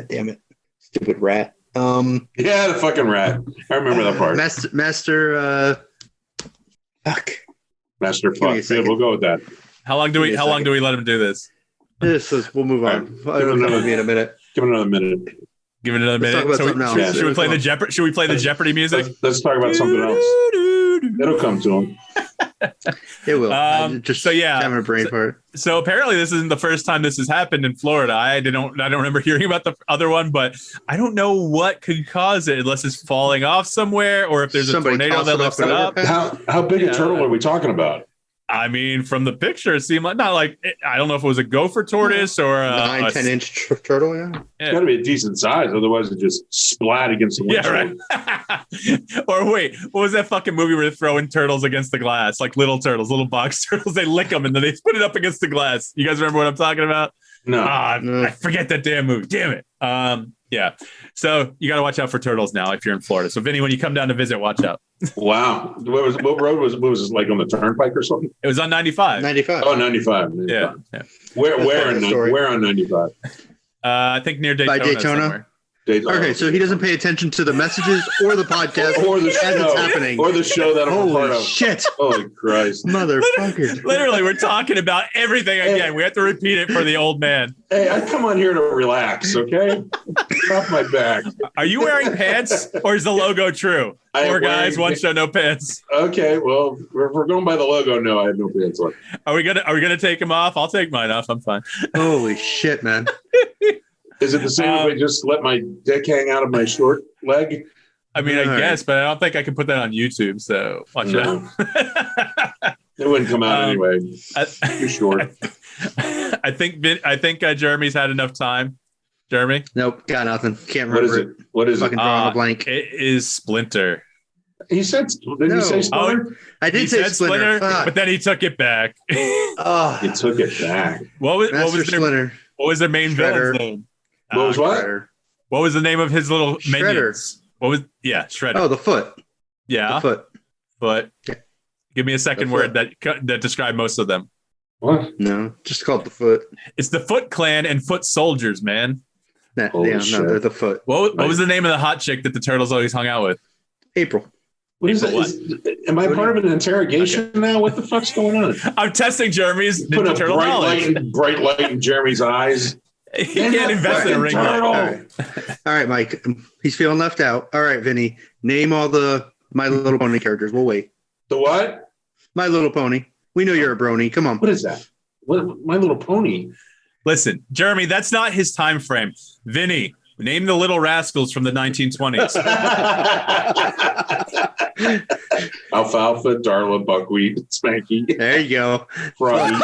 damn it, stupid rat. Yeah, the fucking rat. I remember that part. Master. Fuck. Master. Fuck. Yeah, we'll go with that. How long do we let him do this? We'll move on. It'll come with me in a minute. Give it another minute. Give it another minute. Should we play the Jeopardy? Should we play the Jeopardy music? Let's talk about something else. It'll come to him. It will. Having a brain fart. So apparently this isn't the first time this has happened in Florida. I don't remember hearing about the other one, but I don't know what could cause it unless it's falling off somewhere or if there's a tornado that lifts it up. How big a turtle are we talking about? I mean, from the picture, it seemed like I don't know if it was a gopher tortoise or a 9-10 inch turtle. Yeah, it's got to be a decent size, otherwise it just splat against the windshield. Yeah, right. Or wait, what was that fucking movie where they're throwing turtles against the glass, like little turtles, little box turtles? They lick them and then they put it up against the glass. You guys remember what I'm talking about? No. I forget that damn movie. Damn it. Yeah. So you got to watch out for turtles now if you're in Florida. So Vinny, when you come down to visit, watch out. Wow. What road was this, like on the turnpike or something? It was on 95. 95. Oh, 95. Yeah. Where on 95? I think near Daytona. By Daytona? Somewhere. Okay, so he doesn't pay attention to the messages or the podcast or the show as it's happening. Or the show that I'm a part of. Shit. Holy Christ. Motherfucker. Literally, we're talking about everything again. We have to repeat it for the old man. Hey, I come on here to relax, okay? Off my back. Are you wearing pants or is the logo true? Four guys, one show, no pants. Okay, well, if we're going by the logo, no, I have no pants on. Are we gonna take them off? I'll take mine off. I'm fine. Holy shit, man. Is it the same if I just let my dick hang out of my short leg? I mean, I guess, but I don't think I can put that on YouTube. So watch out. It wouldn't come out anyway. Too short. I think Jeremy's had enough time. Jeremy? Nope, got nothing. Can't remember it. What is it? Fucking drawing a blank. It is Splinter. He said, didn't he say Splinter? I did say Splinter, but then he took it back. He took it back. What was their main villain's name? What was what? What was the name of his little minions? Shredder. Oh, the Foot. Yeah. The Foot. Yeah. Give me a second word that describe most of them. What? No, just called the Foot. It's the Foot Clan and Foot Soldiers, man. No, they're the Foot. What was the name of the hot chick that the turtles always hung out with? April. What is it? Am I part of an interrogation now? What the fuck's going on? I'm testing Jeremy's Put Ninja Turtle knowledge. Bright light in Jeremy's eyes. He can't invest in a ring light. All right, Mike. He's feeling left out. All right, Vinny. Name all the My Little Pony characters. We'll wait. The what? My Little Pony. We know you're a brony. Come on. What is that? What, My Little Pony? Listen, Jeremy, that's not his time frame. Vinny, name the Little Rascals from the 1920s. Alfalfa, Darla, Buckwheat, Spanky. There you go. Froggy.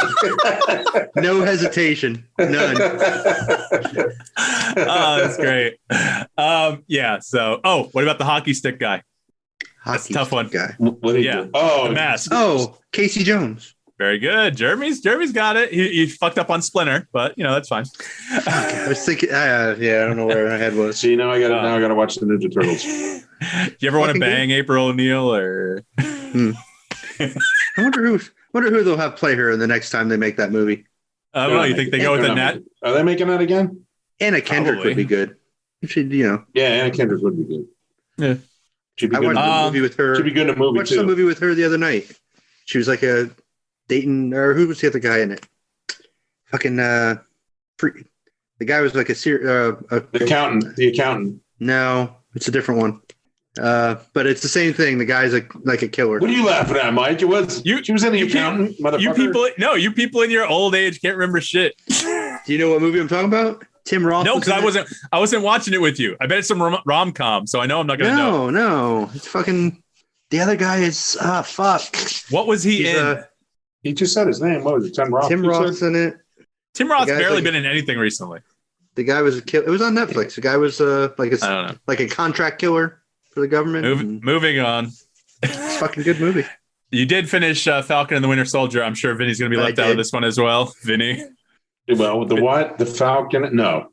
No hesitation. None. Oh, that's great. So, what about the hockey stick guy? That's a tough one. Guy. What did he do? Oh, the mask. Oh, Casey Jones. Very good. Jeremy's got it. He fucked up on Splinter, but that's fine. I was thinking, I don't know where my head was. See, now I got to watch the Ninja Turtles. Do you ever want to bang April O'Neil or? I wonder who they'll have play her in the next time they make that movie. I don't know. You think they go with the net? Are they making that again? Anna Kendrick would be good. Yeah, Anna Kendrick would be good. Yeah. She'd be I good. watched a movie with her. She'd be good in a movie I watched a movie with her the other night. She was like a Dayton, or who was the other guy in it? Fucking the guy was like the accountant. No, it's a different one. But it's the same thing. The guy's like a killer. What are you laughing at, Mike? She was in the accountant, motherfucker. You people in your old age can't remember shit. Do you know what movie I'm talking about? Tim Roth. No, because I wasn't watching it with you. I bet it's some rom-com, so I know I'm not gonna know. No, it's fucking. The other guy is fuck. What was he in? He just said his name. What was it? Tim Roth. Tim Roth's in it. Tim Roth's barely been in anything recently. The guy was a killer. It was on Netflix. The guy was like a contract killer for the government. Moving on. It's a fucking good movie. You did finish Falcon and the Winter Soldier. I'm sure Vinny's going to be left out of this one as well. Vinny. Well, the what? The Falcon? No.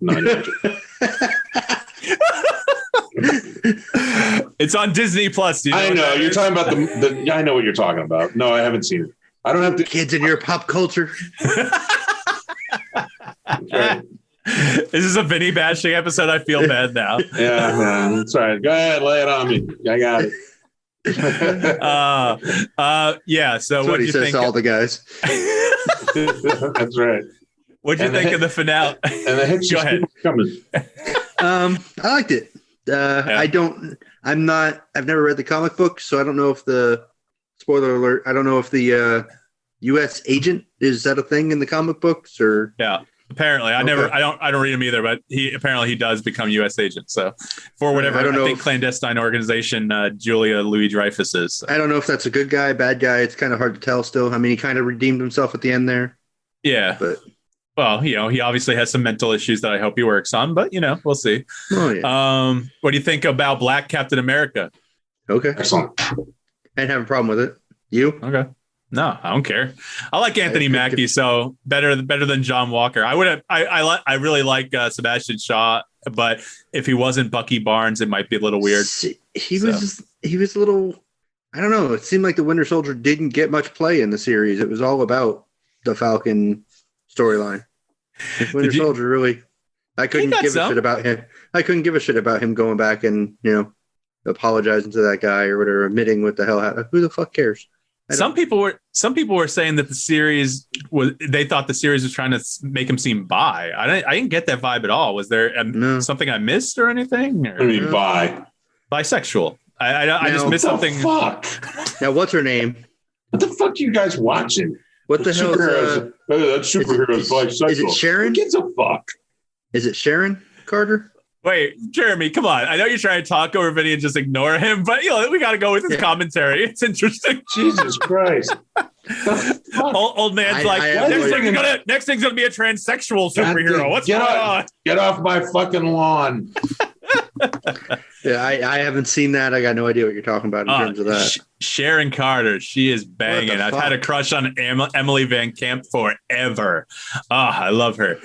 It's on Disney Plus. I know you're talking about the. I know what you're talking about. No, I haven't seen it. I don't have to. Kids in your pop culture. Right. This is a Vinny bashing episode. I feel bad now. Yeah, man. That's right. Go ahead, lay it on me. I got it. So what do you think? To all the guys. That's right. What'd you think of the finale? And the hits Go ahead. Coming. I liked it. I've never read the comic book, so I don't know if spoiler alert, I don't know if the U.S. agent, is that a thing in the comic books or? Yeah, apparently. I don't read them either, but he does become U.S. agent. So for whatever, I think clandestine organization, Julia Louis-Dreyfus is. So. I don't know if that's a good guy, bad guy. It's kind of hard to tell still. I mean, he kind of redeemed himself at the end there. Yeah. But. Well, he obviously has some mental issues that I hope he works on, but we'll see. Oh, yeah. What do you think about Black Captain America? Okay. Excellent. I didn't have a problem with it. You? Okay. No, I don't care. I like Anthony Mackie, so better than John Walker. I really like Sebastian Shaw, but if he wasn't Bucky Barnes, it might be a little weird. He was a little. I don't know. It seemed like the Winter Soldier didn't get much play in the series. It was all about the Falcon storyline. Winter Soldier really. I couldn't give a shit about him. I couldn't give a shit about him going back and apologizing to that guy or whatever, admitting what the hell happened. Who the fuck cares? Some people were saying that the series they thought the series was trying to make him seem bi. I didn't get that vibe at all. Was there something I missed or anything? I mean, bisexual. I just missed something. Fuck. Now, what's her name? What the fuck are you guys watching? What the hell is that superhero's bisexual? Is it Sharon? Who gives a fuck? Is it Sharon Carter? Wait, Jeremy, come on. I know you're trying to talk over Vinnie and just ignore him, but we got to go with his commentary. It's interesting. Jesus Christ. Old man's next thing's gonna be a transsexual superhero. What's going on? Get off my fucking lawn. Yeah, I haven't seen that. I got no idea what you're talking about in terms of that. Sharon Carter, she is banging. I've had a crush on Emily Van Camp forever. I love her.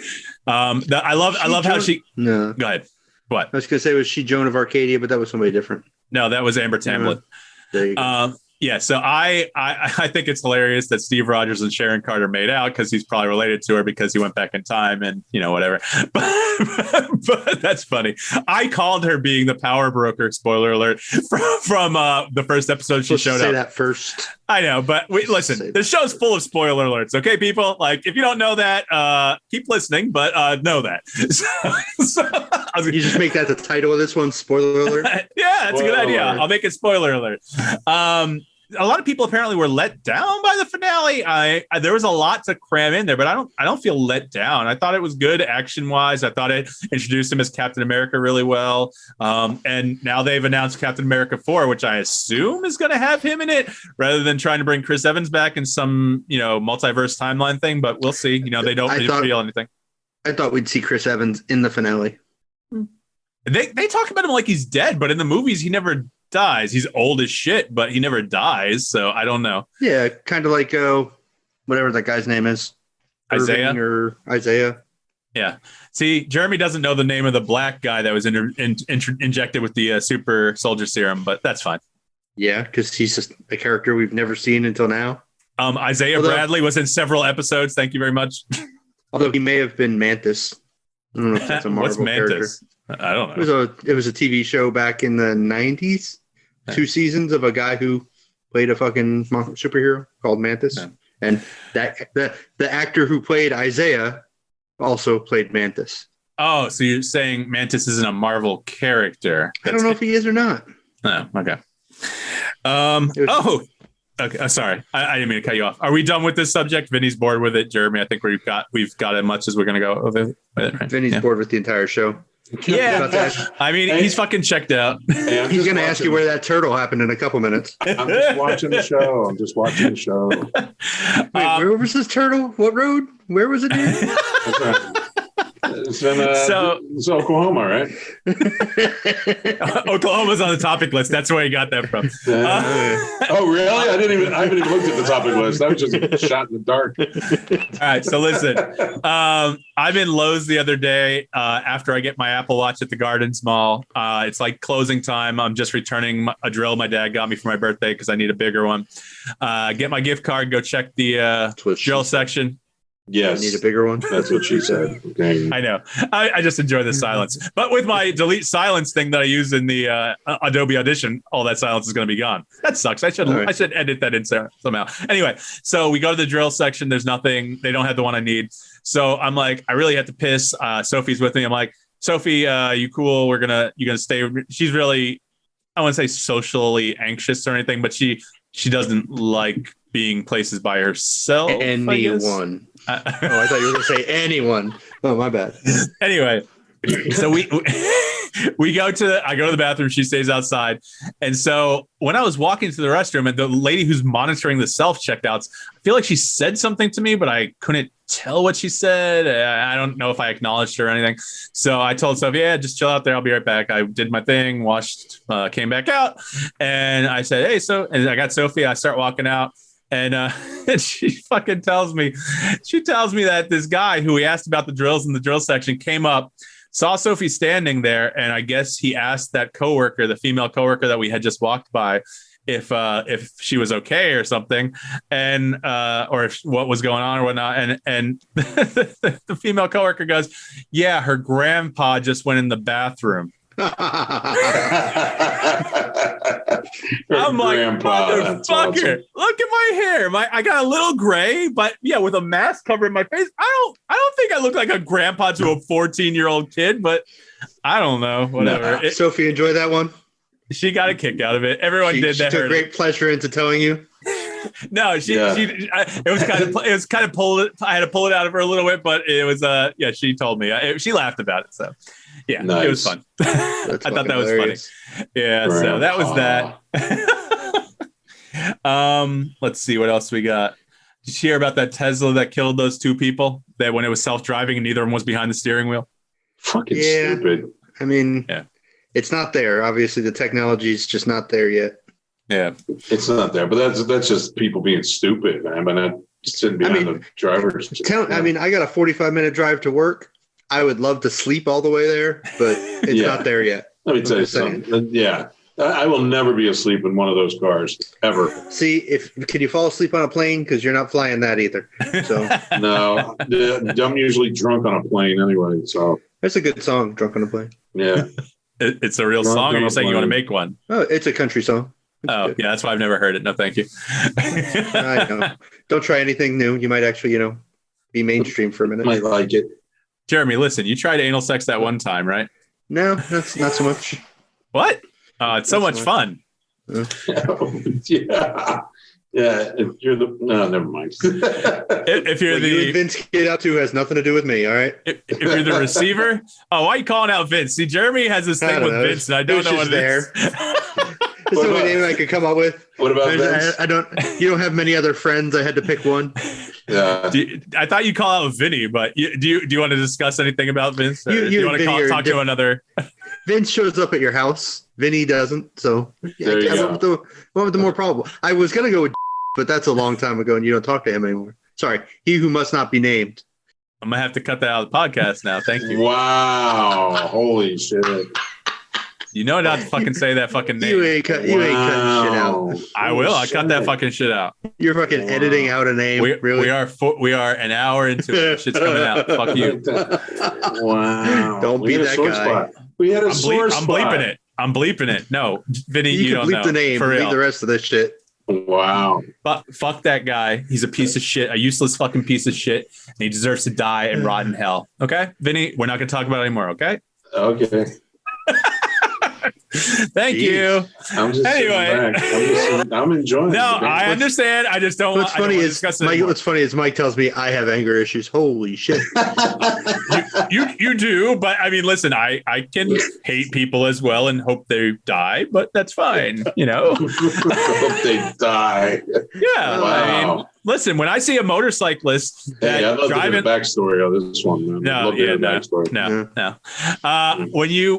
I love how she. No, go ahead. What? I was going to say, was she Joan of Arcadia, but that was somebody different. No, that was Amber Tamblyn. There you go. Yeah, so I think it's hilarious that Steve Rogers and Sharon Carter made out because he's probably related to her because he went back in time and whatever. But that's funny. I called her being the power broker. Spoiler alert from the first episode she showed up. Say that first. I know, but listen. The show's full of spoiler alerts. Okay, people. Like if you don't know that, keep listening, but know that. You just make that the title of this one. Spoiler alert. Yeah, that's a good idea. I'll make it spoiler alert. A lot of people apparently were let down by the finale. There was a lot to cram in there, but I don't feel let down. I thought it was good action wise. I thought it introduced him as Captain America really well. And now they've announced Captain America 4, which I assume is going to have him in it rather than trying to bring Chris Evans back in some, multiverse timeline thing, but we'll see. They don't reveal anything. I thought we'd see Chris Evans in the finale. They talk about him like he's dead, but in the movies, he never dies. He's old as shit, but he never dies. So I don't know. Yeah, kind of like whatever that guy's name is, Isaiah. Yeah. See, Jeremy doesn't know the name of the black guy that was injected with the super soldier serum, but that's fine. Yeah, because he's just a character we've never seen until now. Isaiah Bradley was in several episodes. Thank you very much. Although he may have been Mantis. I don't know if that's a Marvel What's Mantis? Character. I don't know. It was a TV show back in the 90s. 2 seasons of a guy who played a fucking superhero called Mantis. Yeah. And the actor who played Isaiah also played Mantis. Oh, so you're saying Mantis isn't a Marvel character? I don't know if he is or not. Oh, okay. Okay. Sorry, I didn't mean to cut you off. Are we done with this subject? Vinny's bored with it. Jeremy, I think we've got as much as we're going to go with it. Right? Vinny's bored with the entire show. Yeah, I mean, he's fucking checked out. Hey, he's going to ask you where that turtle happened in a couple minutes. I'm just watching the show. Wait, where was this turtle? What road? Where was it? That's right. It's Oklahoma, right? Oklahoma's on the topic list. That's where he got that from. Oh, really? I haven't even looked at the topic list. I was just shot in the dark. All right, so listen. I'm in Lowe's the other day after I get my Apple Watch at the Gardens Mall. It's like closing time. I'm just returning a drill my dad got me for my birthday because I need a bigger one. Get my gift card, go check the drill section. Yes. I need a bigger one. That's what she said. Okay. I know. I just enjoy the silence. But with my delete silence thing that I use in the Adobe Audition, all that silence is going to be gone. That sucks. I should edit that in somehow. Anyway, so we go to the drill section. There's nothing. They don't have the one I need. So I'm like, I really have to piss. Sophie's with me. I'm like, Sophie, you cool? You gonna stay? She's really, I wouldn't say socially anxious or anything, but she doesn't like being places by herself. Anyone. I thought you were going to say anyone. Oh, my bad. Anyway, so I go to the bathroom. She stays outside. And so when I was walking to the restroom and the lady who's monitoring the self-checkouts, I feel like she said something to me, but I couldn't tell what she said. I don't know if I acknowledged her or anything. So I told Sophie, yeah, just chill out there. I'll be right back. I did my thing, washed, came back out. And I said, hey, and I got Sophie. I start walking out. And and she tells me that this guy who we asked about the drills in the drill section came up, saw Sophie standing there, and I guess he asked that coworker, the female coworker that we had just walked by, if she was okay or something, and or if what was going on or whatnot, and the female coworker goes, "Yeah, her grandpa just went in the bathroom." I'm like, motherfucker, awesome. Look at my hair. I got a little gray, but yeah, with a mask covering my face. I don't think I look like a grandpa to a 14-year-old kid, but I don't know. Whatever. No. Sophie, enjoy that one. She got a kick out of it. Everyone did that. She took great pleasure into telling you. No, it was kind of pulled. I had to pull it out of her a little bit, but it was she told me. She laughed about it. So yeah, nice. It was fun. I thought that was hilarious. Funny. Yeah, so that was that. Let's see what else we got. Did you hear about that Tesla that killed those two people? That when it was self-driving and neither of them was behind the steering wheel. Fucking stupid. I mean, it's not there. Obviously, the technology is just not there yet. Yeah, it's not there. But that's just people being stupid, man. But not sitting behind the driver's. I mean, I got a 45-minute drive to work. I would love to sleep all the way there, but it's not there yet. Let me tell you something. Yeah. I will never be asleep in one of those cars ever. See, can you fall asleep on a plane? Because you're not flying that either. So no, I'm usually drunk on a plane anyway. So that's a good song, "Drunk on a Plane." Yeah, it's a real song. Or you're saying you want to make one? Oh, it's a country song. Good. Yeah, that's why I've never heard it. No, thank you. I know. Don't try anything new. You might actually, be mainstream for a minute. Might like it. Jeremy, listen, you tried anal sex that one time, right? No, that's not so much. What? It's so much fun. Yeah. If you're no, never mind. if you're you and Vince get out to has nothing to do with me. All right. If you're the receiver, why are you calling out Vince? See, Jeremy has this thing with Vince, and I don't know what it is. That's the only name I could come up with. What about Vince? You don't have many other friends. I had to pick one. Yeah. I thought you call out Vinny, but do you want to discuss anything about Vince? Do you want to talk to another? Vince shows up at your house. Vinny doesn't. So one with the more probable. I was gonna go with, but that's a long time ago, and you don't talk to him anymore. Sorry, he who must not be named. I'm gonna have to cut that out of the podcast now. Thank you. Wow! Holy shit! You know not to fucking say that fucking name. You ain't cutting shit out. I will. I cut that fucking shit out. You're fucking editing out a name. We are an hour into it. Shit's coming out. Fuck you. Wow! Don't be that guy. Spot. We had a sore spot. I'm bleeping it. I'm bleeping it. No, Vinny, you don't know. You can bleep the name. For real. Leave the rest of this shit. Wow. Fuck that guy. He's a piece of shit, a useless fucking piece of shit, and he deserves to die and rot in hell. Okay, Vinny, we're not going to talk about it anymore. Okay. Okay. Thank you. I'm just anyway. I'm enjoying. No, I understand. I just don't. What's funny is Mike tells me I have anger issues. Holy shit! you do, but I mean, listen, I can hate people as well and hope they die, but that's fine. Hope they die. Yeah. Wow. I mean, listen, when I see a motorcyclist I'd love driving, to get a backstory on this one. No.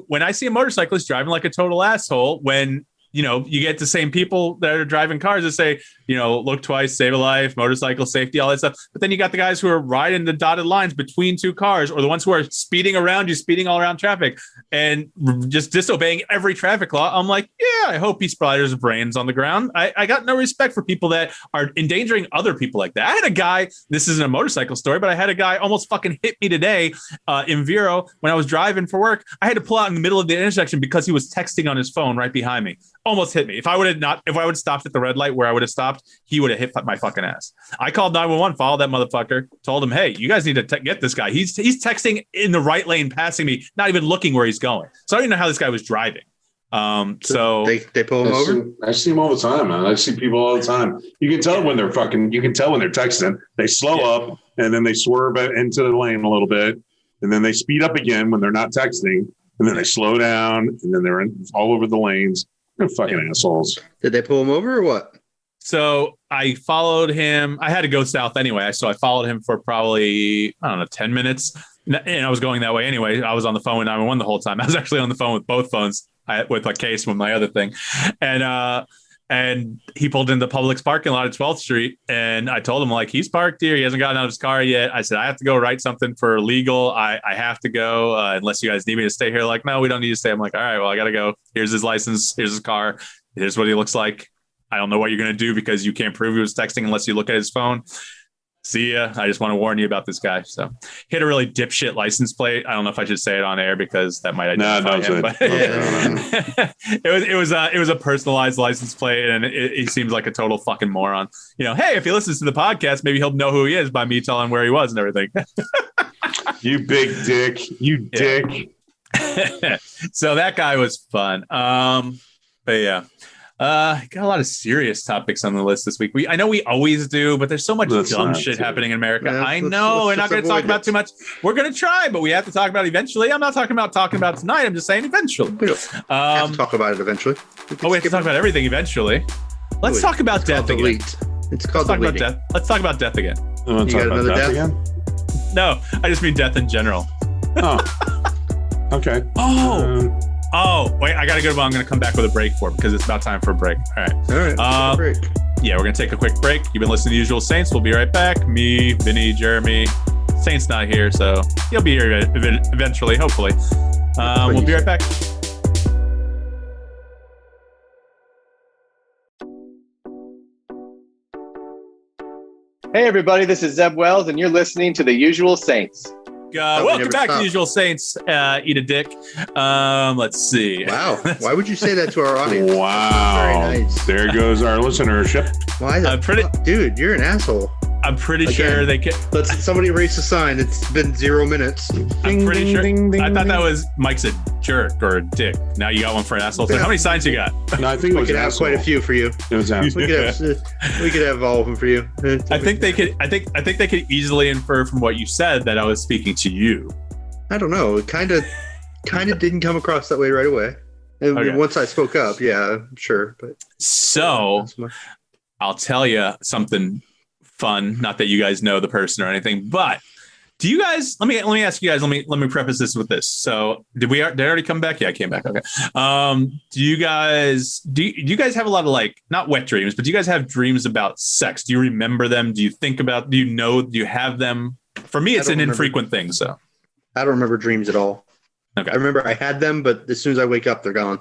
When I see a motorcyclist driving like a total asshole, when you get the same people that are driving cars that say, look twice, save a life, motorcycle safety, all that stuff. But then you got the guys who are riding the dotted lines between two cars, or the ones who are speeding around you, speeding all around traffic and just disobeying every traffic law. I'm like, yeah, I hope he splatters his brains on the ground. I got no respect for people that are endangering other people like that. I had a guy, this isn't a motorcycle story, but I had a guy almost fucking hit me today in Vero when I was driving for work. I had to pull out in the middle of the intersection because he was texting on his phone right behind me. Almost hit me. If I would have stopped at the red light where I would have stopped, he would have hit my fucking ass. I called 911, followed that motherfucker, told him, hey, you guys need to get this guy. He's texting in the right lane, passing me, not even looking where he's going. So I don't even know how this guy was driving. So they pull him over. I see him all the time, man. I see people all the time. You can tell when they're texting. They slow up and then they swerve into the lane a little bit, and then they speed up again when they're not texting, and then they slow down, and then they're all over the lanes. They're fucking assholes. Did they pull him over or what? So I followed him. I had to go south anyway. So I followed him for probably, 10 minutes. And I was going that way anyway. I was on the phone with 911 the whole time. I was actually on the phone with both phones with a case with my other thing. And And he pulled into the Publix parking lot at 12th Street. And I told him, like, he's parked here. He hasn't gotten out of his car yet. I said, I have to go write something for legal. I have to go unless you guys need me to stay here. Like, no, we don't need to stay. I'm like, all right, well, I got to go. Here's his license. Here's his car. Here's what he looks like. I don't know what you're going to do because you can't prove he was texting unless you look at his phone. See ya. I just want to warn you about this guy. So he had a really dipshit license plate. I don't know if I should say it on air because that might identify him. But it was a personalized license plate, and he seems like a total fucking moron. You know, hey, if he listens to the podcast, maybe he'll know who he is by me telling where he was and everything. You big dick. You dick. So that guy was fun. But yeah. Got a lot of serious topics on the list this week. I know we always do, but there's so much dumb shit happening in America. Yeah, I know we're not going to talk about too much. We're going to try, but we have to talk about it eventually. I'm not talking about tonight. I'm just saying eventually. We don't have to talk about it eventually. We have to talk about everything eventually. Let's talk about death again. It's called deleting. Death. Let's talk about death again. You want to talk about death again? No, I just mean death in general. Oh, okay. Oh, wait, I got to go. I'm going to come back with a break for it because it's about time for a break. All right. Break. Yeah, we're going to take a quick break. You've been listening to The Usual Saints. We'll be right back. Me, Vinnie, Jeremy. Saint's not here, so he'll be here eventually, hopefully. We'll be right back. Hey, everybody, this is Zeb Wells, and you're listening to The Usual Saints. Welcome back to The Usual Saints. Eat a dick. Let's see. Wow. Why would you say that to our audience? Wow. Very nice. There goes our listenership. Why dude, you're an asshole. I'm pretty sure they can. Let's somebody erase the sign. It's been 0 minutes. I'm pretty sure. I thought that was Mike's a jerk or a dick. Now you got one for an asshole. So how many signs you got? No, I think we could have quite a few for you. It was asshole. We could have all of them for you. I think they could. I think they could easily infer from what you said that I was speaking to you. I don't know. It kind of didn't come across that way right away. And once I spoke up, yeah, sure. But so I'll tell you something fun. Not that you guys know the person or anything, but do you guys? Let me ask you guys. Let me preface this with this. So did I already come back? Yeah, I came back. Okay. Do you guys have a lot of, like, not wet dreams, but do you guys have dreams about sex? Do you remember them? Do you think about? Do you have them? For me, it's an infrequent thing. So I don't remember dreams at all. Okay. I remember I had them, but as soon as I wake up, they're gone.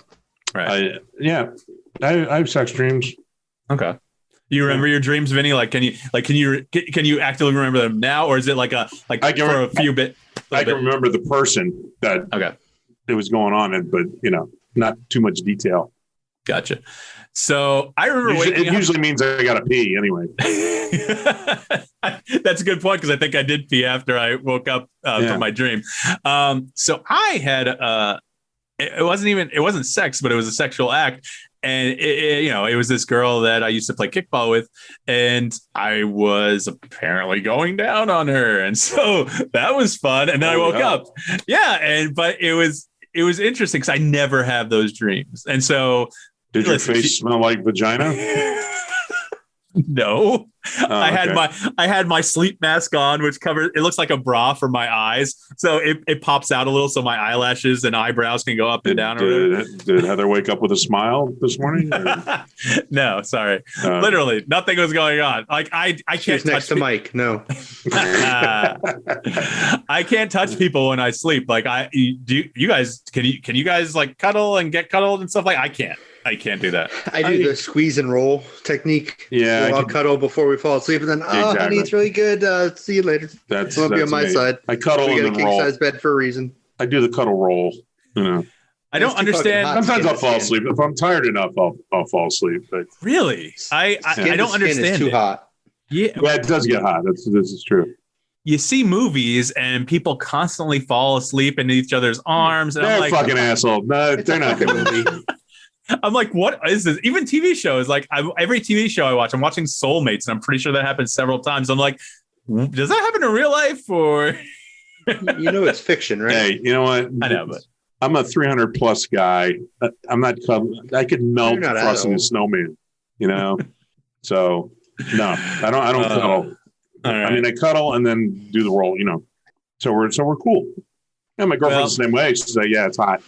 Right. I have sex dreams. Okay. You remember your dreams, Vinny? Like, can you actively remember them now, or is it like for a few bit? I can remember the person that it was going on in, but not too much detail. Gotcha. So I remember waking up. It usually means I got to pee anyway. That's a good point, because I think I did pee after I woke up from my dream. So I had it wasn't sex, but it was a sexual act. And it was this girl that I used to play kickball with, and I was apparently going down on her, and so that was fun. And then I woke up, but it was interesting because I never have those dreams. And so, did your face smell like vagina? No. I had my sleep mask on, which covers, it looks like a bra for my eyes, so it pops out a little, so my eyelashes and eyebrows can go up and down. Did Heather wake up with a smile this morning? No, sorry. Literally nothing was going on. Like I can't touch next to Mike. No. I can't touch people when I sleep. Like you guys can you guys like cuddle and get cuddled and stuff? Like I can't do that. I do the squeeze and roll technique. Yeah, so I'll cuddle before we fall asleep, and then honey, it's really good. See you later. That's be on my side. I cuddle and then roll. We got a king size bed for a reason. I do the cuddle roll. I don't understand. Sometimes I'll fall asleep if I'm tired enough. I'll fall asleep. But really, I don't understand. It's too hot. Yeah, it does get hot. This is true. You see movies and people constantly fall asleep in each other's arms. And they're I'm like, fucking asshole. No, they're not a movie. I'm like, what is this? Even TV shows, like every TV show I watch, I'm watching Soulmates, and I'm pretty sure that happens several times. I'm like, does that happen in real life? Or it's fiction, right? Hey, you know what? I know, but I'm a 300 plus guy. I'm not. I could melt crossing a snowman. So no, I don't cuddle. Right. I mean, I cuddle and then do the roll. So we're cool. Yeah, my girlfriend's the same way. She's like, yeah, it's hot.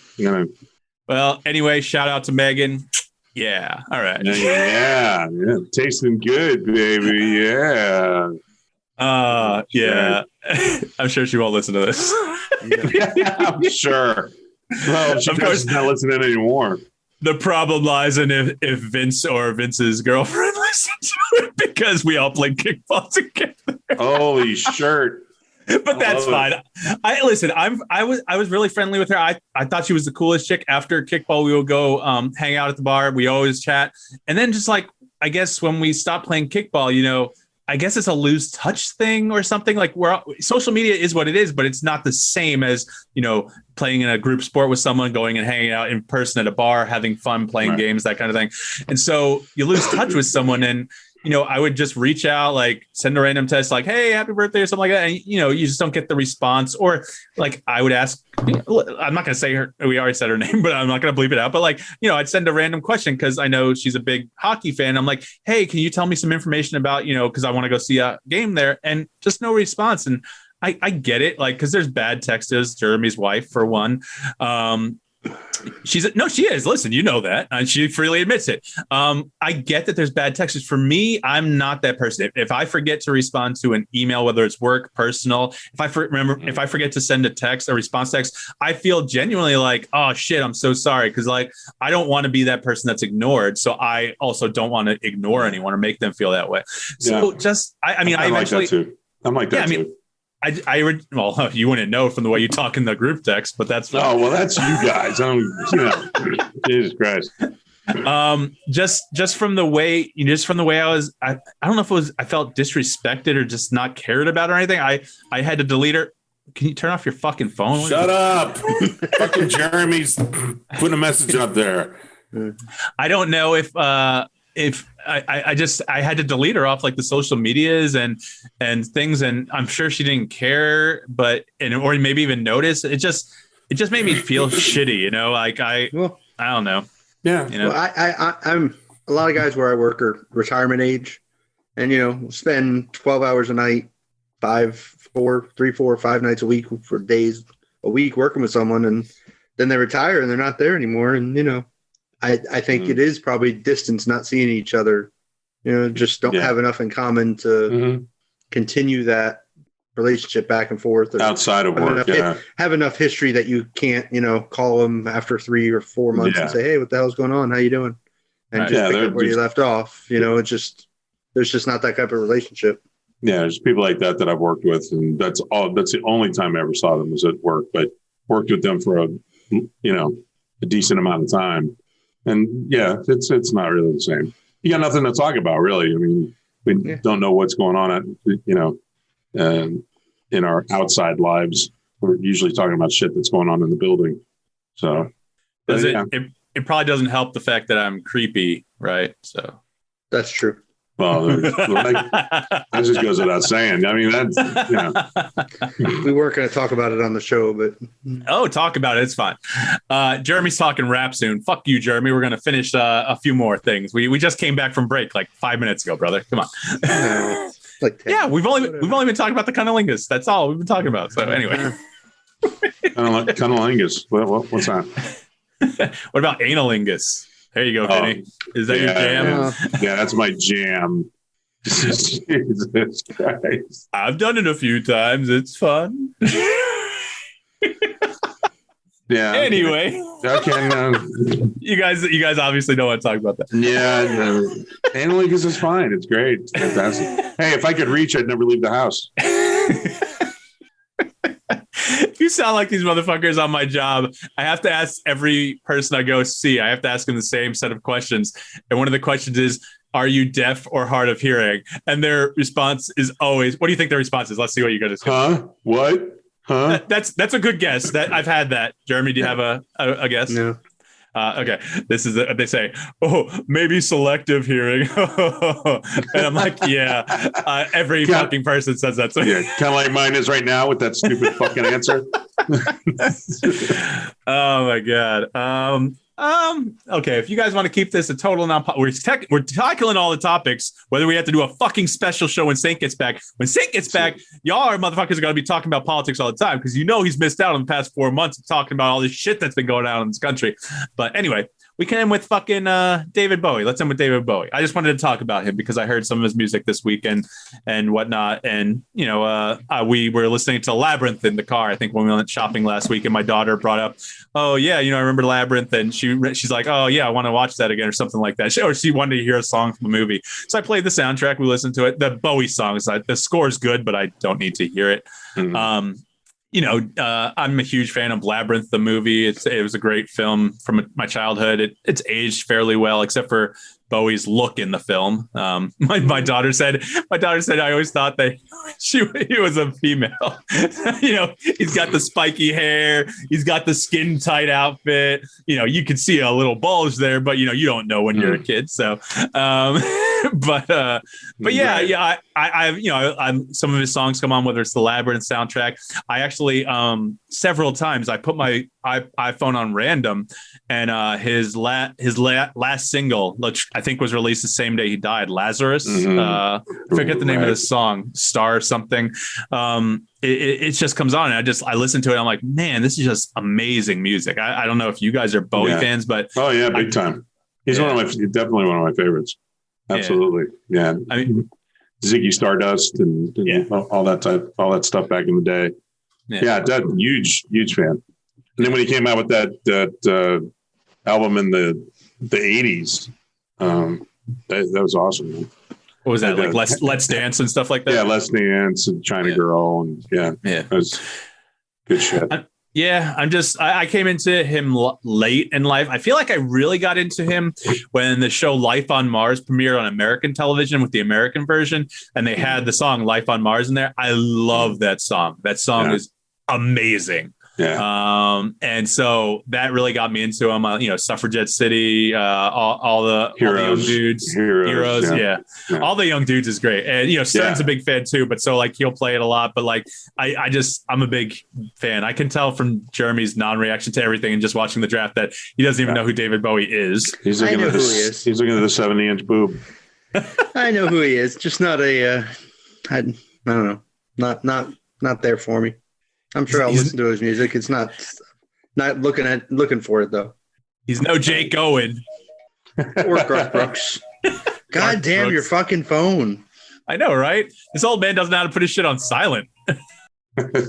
Well, anyway, shout out to Megan. Yeah. All right. Yeah. Tasting good, baby. Yeah. Yeah. I'm sure she won't listen to this. I'm sure. Well, of course, she's not listening anymore. The problem lies in if Vince or Vince's girlfriend listen to it, because we all played kickball together. Holy shirt. But that's fine. I was really friendly with her. I thought she was the coolest chick. After kickball, we would go hang out at the bar. We always chat. And then just like, I guess when we stopped playing kickball, I guess it's a lose touch thing or something. Like social media is what it is, but it's not the same as, playing in a group sport with someone, going and hanging out in person at a bar, having fun, playing games, that kind of thing. And so you lose touch with someone, and I would just reach out, like send a random text like, hey, happy birthday or something like that. And, you just don't get the response. Or like I would ask, I'm not going to say her, we already said her name, but I'm not going to bleep it out. But like, I'd send a random question because I know she's a big hockey fan. I'm like, hey, can you tell me some information about, because I want to go see a game there, and just no response. And I get it. Like, because there's bad texters, Jeremy's wife for one. She is. Listen, that. And she freely admits it. I get that there's bad texts. For me, I'm not that person. If I forget to respond to an email, whether it's work, personal, if I forget to send a response text, I feel genuinely like, oh shit, I'm so sorry. Cause like, I don't want to be that person that's ignored. So I also don't want to ignore anyone or make them feel that way. So I like that too. I'm like that too. Well, you wouldn't know from the way you talk in the group text, but that's fine. Oh, well, that's you guys. Jesus Christ. Just from the way I was, I don't know if it was, I felt disrespected or just not cared about or anything. I had to delete her. Can you turn off your fucking phone? Shut up. Fucking Jeremy's putting a message up there. I don't know if I had to delete her off like the social medias and things, and I'm sure she didn't care, or maybe even notice. It just made me feel shitty, like I don't know. Yeah. Well, I'm a lot of guys where I work are retirement age, and spend 12 hours a night, 3, 4, 5 nights a week for days a week working with someone, and then they retire and they're not there anymore. And I think it is probably distance, not seeing each other, just don't have enough in common to continue that relationship back and forth. Outside of work, have enough history that you can't, call them after 3 or 4 months and say, hey, what the hell's going on? How you doing? And just pick up where you left off. It's just, there's just not that type of relationship. Yeah, there's people like that I've worked with, and that's the only time I ever saw them was at work, but worked with them for a decent amount of time. And it's not really the same. You got nothing to talk about, really. I mean, we don't know what's going on in our outside lives. We're usually talking about shit that's going on in the building. So it probably doesn't help the fact that I'm creepy, right? So that's true. Well, that just goes without saying. I mean, we weren't going to talk about it on the show, but talk about it. It's fine. Jeremy's talking rap soon. Fuck you, Jeremy. We're going to finish a few more things. We just came back from break like 5 minutes ago, brother. Come on. We've only been talking about the cunnilingus. That's all we've been talking about. So anyway, cunnilingus. What's that? What about analingus? There you go, Vinnie. Is that your jam? Yeah, that's my jam. Jesus Christ. I've done it a few times. It's fun. Yeah. Anyway. Okay. You guys obviously don't want to talk about that. Yeah. Analingus is fine. It's great. It's fantastic. Hey, if I could reach, I'd never leave the house. You sound like these motherfuckers on my job. I have to ask every person I go see. I have to ask them the same set of questions. And one of the questions is, are you deaf or hard of hearing? And their response is always, what do you think their response is? Let's see what you got to say. Huh? What? Huh? That's a good guess. That I've had that. Jeremy, do you have a guess? No. Okay, this is they say, maybe selective hearing. And I'm like, every fucking person says that. So kind of like mine is right now with that stupid fucking answer. Oh my God. Okay, if you guys want to keep this a total we're tackling all the topics, whether we have to do a fucking special show when Saint gets back. When Saint gets back, y'all are motherfuckers are going to be talking about politics all the time because he's missed out on the past 4 months of talking about all this shit that's been going on in this country. But anyway, we can end with fucking David Bowie. Let's end with David Bowie. I just wanted to talk about him because I heard some of his music this weekend and whatnot. And, you know, we were listening to Labyrinth in the car, I think, when we went shopping last week. And my daughter brought up, oh, yeah, you know, I remember Labyrinth. And she's like, oh, yeah, I want to watch that again or something like that. She wanted to hear a song from the movie. So I played the soundtrack. We listened to it. The Bowie songs, the score's good, but I don't need to hear it. Mm-hmm. You know, I'm a huge fan of Labyrinth, the movie. It was a great film from my childhood. It's aged fairly well, except for Bowie's look in the film. My daughter said I always thought that he was a female. You know, he's got the spiky hair, he's got the skin tight outfit. You know, you can see a little bulge there, but you know, you don't know when you're a kid. So, but yeah, I'm some of his songs come on, whether it's the Labyrinth soundtrack. I actually several times I put my iPhone on random, and his last single, which I think was released the same day he died, Lazarus. I forget the name of the song, Star or something. It just comes on, and I listen to it. I'm like, man, this is just amazing music. I don't know if you guys are Bowie fans, but big time. He's definitely one of my favorites. Absolutely, yeah. I mean, Ziggy Stardust and all that stuff back in the day. Yeah, huge fan. And then when he came out with that album in the 80s, that was awesome. Man. What was that, like Let's Dance and stuff like that? Yeah, Let's Dance and China Girl, and it was good shit. I came into him late in life. I feel like I really got into him when the show Life on Mars premiered on American television with the American version, and they had the song Life on Mars in there. I love that song. That song is amazing. Yeah. And so that really got me into him. Suffragette City, all the young dudes, heroes. Yeah. All the young dudes is great. And Stern's a big fan too, but so like he'll play it a lot. But like I'm a big fan. I can tell from Jeremy's non-reaction to everything and just watching the draft that he doesn't even know who David Bowie is. He's looking at He's looking at the 70-inch boob. I know who he is. Just not I don't know. Not there for me. I'm sure I'll listen to his music. It's not looking for it though. He's no Jake Owen or Garth Brooks. God damn your fucking phone! I know, right? This old man doesn't know how to put his shit on silent.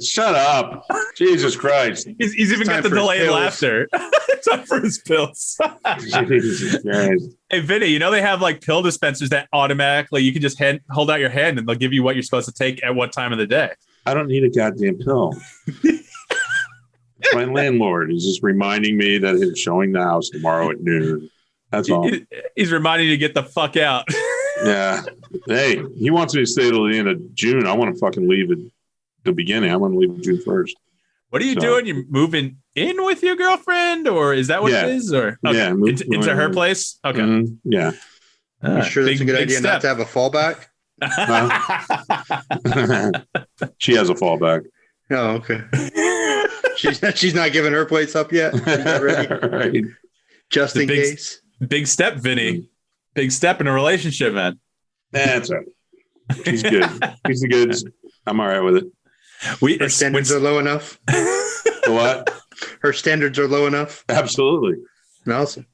Shut up! Jesus Christ! He's even got the delayed laughter. Time for his pills. Jesus Christ! Hey Vinny, they have like pill dispensers that automatically you can just hold out your hand and they'll give you what you're supposed to take at what time of the day. I don't need a goddamn pill. My landlord is just reminding me that he's showing the house tomorrow at noon. That's all. He's reminding you to get the fuck out. Yeah. Hey, he wants me to stay till the end of June. I want to fucking leave at the beginning. I want to leave June 1st. What are you doing? You're moving in with your girlfriend, or is that what it is? Or okay. Into her place? Okay. Mm-hmm. Yeah. You sure that's a good idea not to have a fallback? She has a fallback. Oh, okay. she's not giving her place up yet. She's not ready. Right. Just in case. Big step, Vinny. Big step in a relationship, man. That's right. She's good. She's good. I'm all right with it. Her standards are low enough. What? Her standards are low enough. Absolutely. Awesome.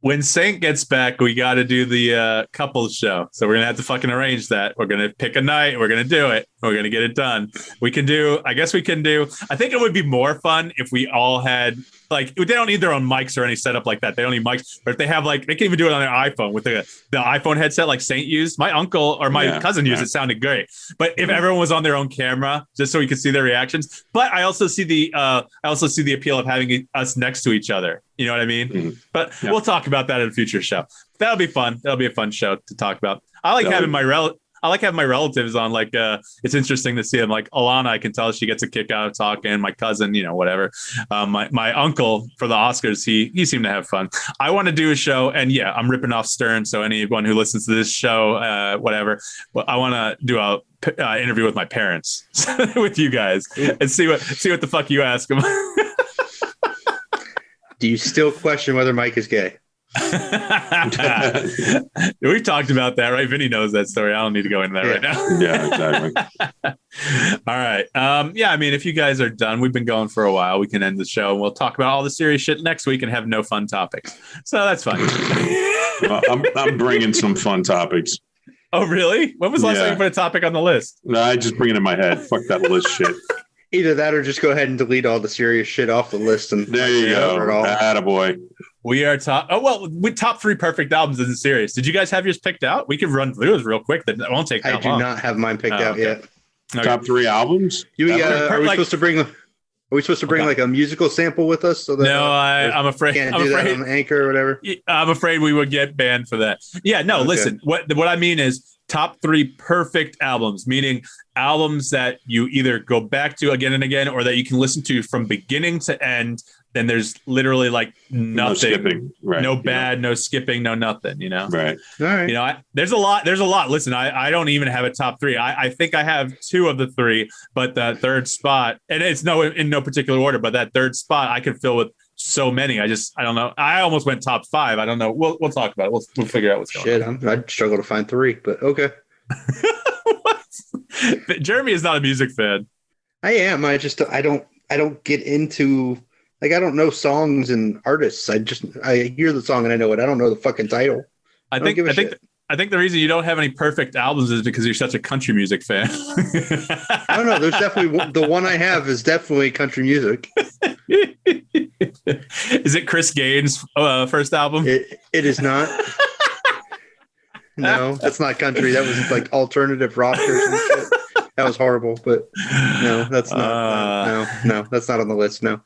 When Saint gets back, we got to do the couples show. So we're going to have to fucking arrange that. We're going to pick a night. We're going to do it. We're going to get it done. I think it would be more fun if we all had, like, they don't need their own mics or any setup like that. They don't need mics. But if they have, like, they can even do it on their iPhone with the iPhone headset like Saint used. My uncle or my cousin used it. Sounded great. But if everyone was on their own camera, just so we could see their reactions. But I also see the appeal of having us next to each other. You know what I mean? Mm-hmm. But we'll talk about that in a future show. That'll be fun. That'll be a fun show to talk about. I like having my relatives on. Like, it's interesting to see them. Like Alana, I can tell she gets a kick out of talking. My cousin, whatever. My uncle for the Oscars, he seemed to have fun. I want to do a show, and I'm ripping off Stern. So anyone who listens to this show, whatever, I want to do a interview with my parents, with you guys, and see what the fuck you ask them. Do you still question whether Mike is gay? We've talked about that, right? Vinny knows that story. I don't need to go into that right now. Yeah, exactly. All All right. Yeah, I mean, if you guys are done, we've been going for a while. We can end the show and we'll talk about all the serious shit next week and have no fun topics. So that's fine. I'm bringing some fun topics. Oh, really? When was the last time you put a topic on the list? No, I just bring it in my head. Fuck that list shit. Either that or just go ahead and delete all the serious shit off the list. And there you go. Attaboy. We are top 3 perfect albums isn't serious. Did you guys have yours picked out? We can run through those real quick. That won't take that long. I do not have mine picked out yet. Okay. Top 3 albums? Are we supposed to bring like a musical sample with us? So that, no, I'm afraid can't do that on Anchor or whatever. I'm afraid we would get banned for that. Yeah, no. Okay. Listen, what I mean is top 3 perfect albums, meaning albums that you either go back to again and again, or that you can listen to from beginning to end. Then there's literally like nothing, no skipping, right? No bad, no skipping, no nothing. You know, right? All right. You know, there's a lot. Listen, I don't even have a top 3. I think I have 2 of the 3, but the third spot, and it's in no particular order, but that third spot I could fill with so many. I don't know. I almost went top 5. I don't know. We'll talk about it. We'll figure out what's going on. I'd struggle to find 3, but okay. Jeremy is not a music fan. I am. I don't get into. Like, I don't know songs and artists. I hear the song and I know it. I don't know the fucking title. I think the reason you don't have any perfect albums is because you're such a country music fan. I don't know. There's definitely the one I have is definitely country music. Is it Chris Gaines' first album? It is not. No, that's not country. That was like alternative rock or some shit. That was horrible. But no, that's not. No, that's not on the list. No.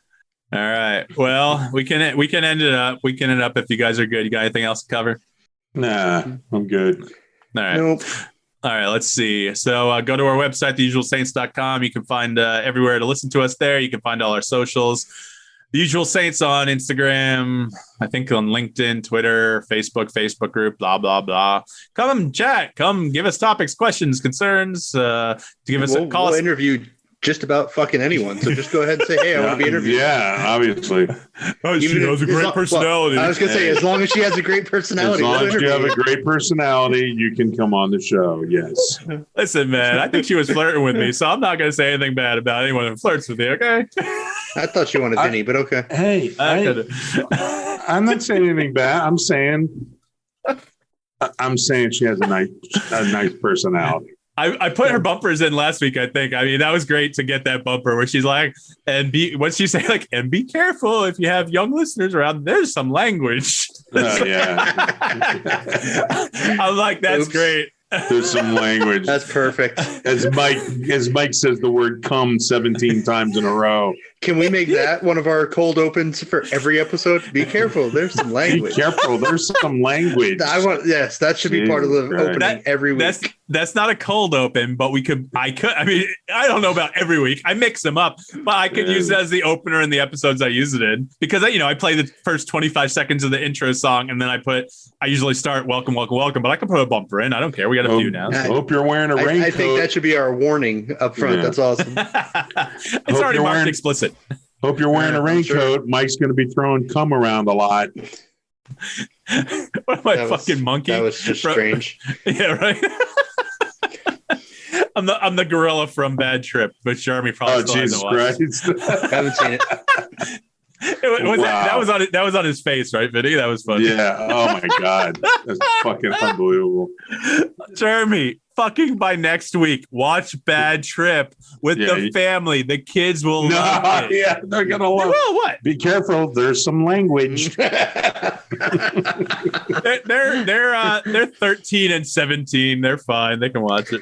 All right. Well, we can end it up. We can end up if you guys are good. You got anything else to cover? Nah, I'm good. All right. Nope. All right. Let's see. So go to our website, theusualsaints.com. You can find everywhere to listen to us there. You can find all our socials. The Usual Saints on Instagram, I think on LinkedIn, Twitter, Facebook group, blah, blah, blah. Come chat. Come give us topics, questions, concerns. Give us a call. We'll interview just about fucking anyone. So just go ahead and say, hey, I want to be interviewed. Yeah, obviously. She has a great personality. I was going to say, as long as she has a great personality. As long as you have a great personality, you can come on the show. Yes. Listen, man, I think she was flirting with me, so I'm not going to say anything bad about anyone who flirts with you, okay? I thought she wanted Vinnie, but okay. Hey, I'm not saying anything bad. I'm saying she has a nice personality. I put her bumpers in last week, I think. I mean, that was great to get that bumper where she's like, what'd she say? Like, and be careful if you have young listeners around. There's some language. Yeah. I'm like, that's great. There's some language. That's perfect. As Mike says the word "come" 17 times in a row. Can we make that one of our cold opens for every episode? Be careful. There's some language. Be careful. There's some language. Yes, that should be part of the opening every week. That's not a cold open, but I mean, I don't know about every week. I mix them up, but I could use it as the opener in the episodes I use it in because I play the first 25 seconds of the intro song and then I usually start welcome, welcome, welcome, but I can put a bumper in. I don't care. We got a few now. I hope you're wearing a raincoat. I think that should be our warning up front. Yeah. That's awesome. It's already marked explicit. Hope you're wearing a raincoat. Sure. Mike's going to be throwing cum around a lot. What am I, fucking monkey? That was just strange. Yeah, right. I'm the gorilla from Bad Trip, but Jeremy probably still Jesus Christ. I haven't seen it. That was on his face, right, Vinnie? That was funny. Yeah. Oh my God, that's fucking unbelievable. Jeremy, fucking by next week, watch Bad Trip with the family. The kids will love it. Yeah, they're gonna love. Well, what? Be careful. There's some language. They're 13 and 17. They're fine. They can watch it.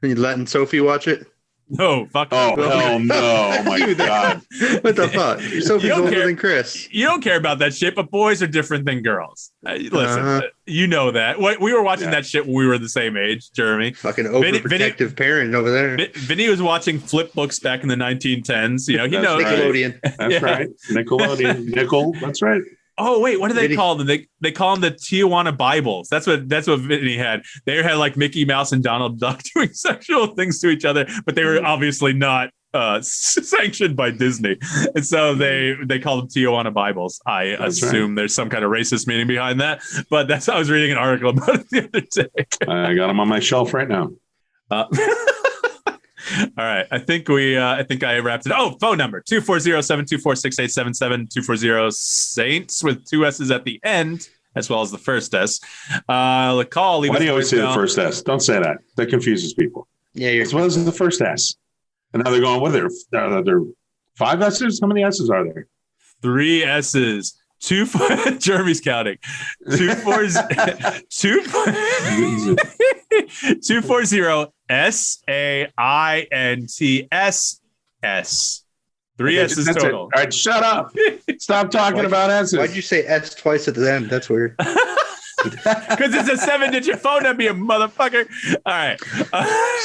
Are you letting Sophie watch it? No, fuck. Oh, hell no. Oh, my God. What the fuck? Sophie's older than Chris. You don't care about that shit, but boys are different than girls. Listen, you know that. We were watching that shit when we were the same age, Jeremy. Fucking overprotective parent over there. Vinny was watching flip books back in the 1910s. He knows. Nickelodeon. That's right. Nickelodeon. Nickel. That's right. Oh wait, what do they call them? They call them the Tijuana Bibles. That's what Vinny had. They had like Mickey Mouse and Donald Duck doing sexual things to each other, but they were obviously not sanctioned by Disney, and so they call them Tijuana Bibles. I assume there's some kind of racist meaning behind that, but that's how I was reading an article about it the other day. I got them on my shelf right now. All right. I think I wrapped it. Oh, phone number 240-724-6877, 240 with 2 S's at the end, as well as the first S. Call. Why do you always say the first S? Don't say that. That confuses people. Yeah, as well as the first S. And now they're going, what are there 5 S's? How many S's are there? 3 S's. Jeremy's counting. 240 SAINTSS. 3 S's total. All right, shut up. Stop talking about S's. Why'd you say S twice at the end? That's weird. Because it's a 7-digit phone number, you motherfucker. All right.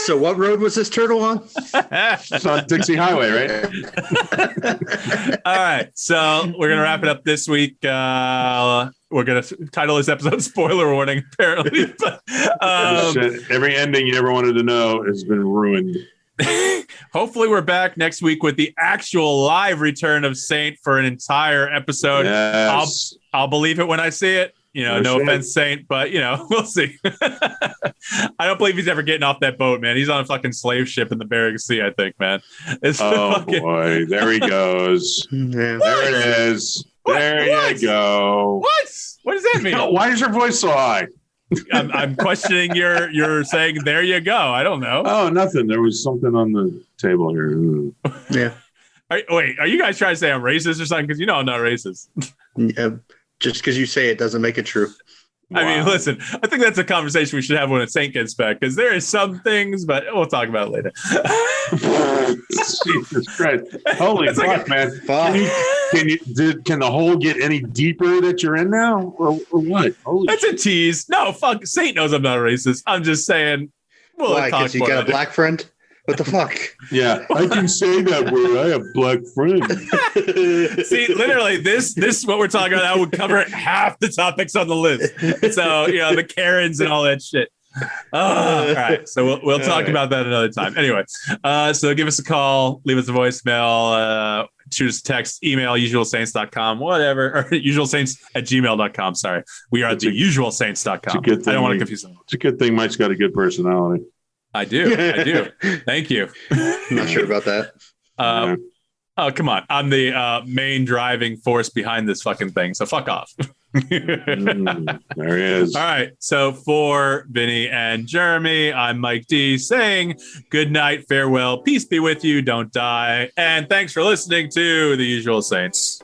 So what road was this turtle on? It's on Dixie Highway, right? All right. So we're going to wrap it up this week. We're going to title this episode Spoiler Warning, apparently. But, every ending you ever wanted to know has been ruined. Hopefully we're back next week with the actual live return of Saint for an entire episode. Yes. I'll believe it when I see it. No offense, Saint, but we'll see. I don't believe he's ever getting off that boat, man. He's on a fucking slave ship in the Bering Sea, I think, man. Boy, there he goes. Yeah. There it is. There you go. What? What does that mean? Why is your voice so high? I'm questioning your saying there you go. I don't know. Oh, nothing. There was something on the table here. Yeah. Are you guys trying to say I'm racist or something? Because I'm not racist. Yeah. Just because you say it doesn't make it true. Wow. I mean, listen, I think that's a conversation we should have when a Saint gets back, because there is some things, but we'll talk about it later. Jesus Christ. Holy fuck, man. Can the hole get any deeper that you're in now? Or what? That's a tease. No, fuck. Saint knows I'm not racist. I'm just saying. Why? Because you got a black friend? What the fuck? Yeah, I can say that word. I have black friends. See, literally, this what we're talking about, that would cover half the topics on the list. So, the Karens and all that shit. All right. So we'll talk about that another time. Anyway, so give us a call, leave us a voicemail, shoot us a text, email, usualsaints.com, whatever, or usualsaints@gmail.com. Sorry. We are at the usualsaints.com. I don't want to confuse them. It's a good thing Mike's got a good personality. I do. Thank you. I'm not sure about that. Oh, come on. I'm the main driving force behind this fucking thing. So fuck off. There he is. All right. So for Vinny and Jeremy, I'm Mike D saying good night, farewell, peace be with you, don't die. And thanks for listening to The Usual Saints.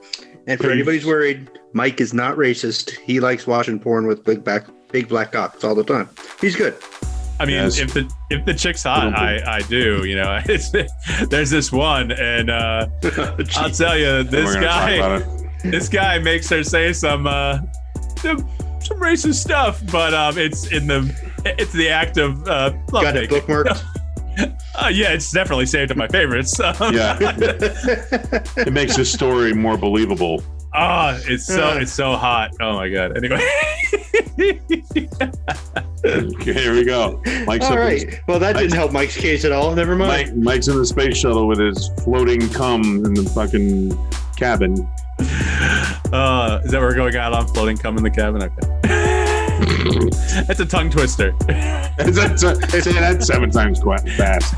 And for anybody who's worried, Mike is not racist. He likes watching porn with big black cocks all the time. He's good. I mean, yes. if the chick's hot, I do. There's this one, and I'll tell you, this guy makes her say some racist stuff, but it's the act of love got it bookmarked. Yeah, it's definitely saved to my favorites. Yeah, it makes the story more believable. Oh, it's so hot. Oh my god. Anyway. Okay, here we go. Mike's all right. Well, that didn't help Mike's case at all. Never mind. Mike's in the space shuttle with his floating cum in the fucking cabin. Is that what we're going out on? Floating cum in the cabin? Okay. That's a tongue twister. Say that 7 times fast.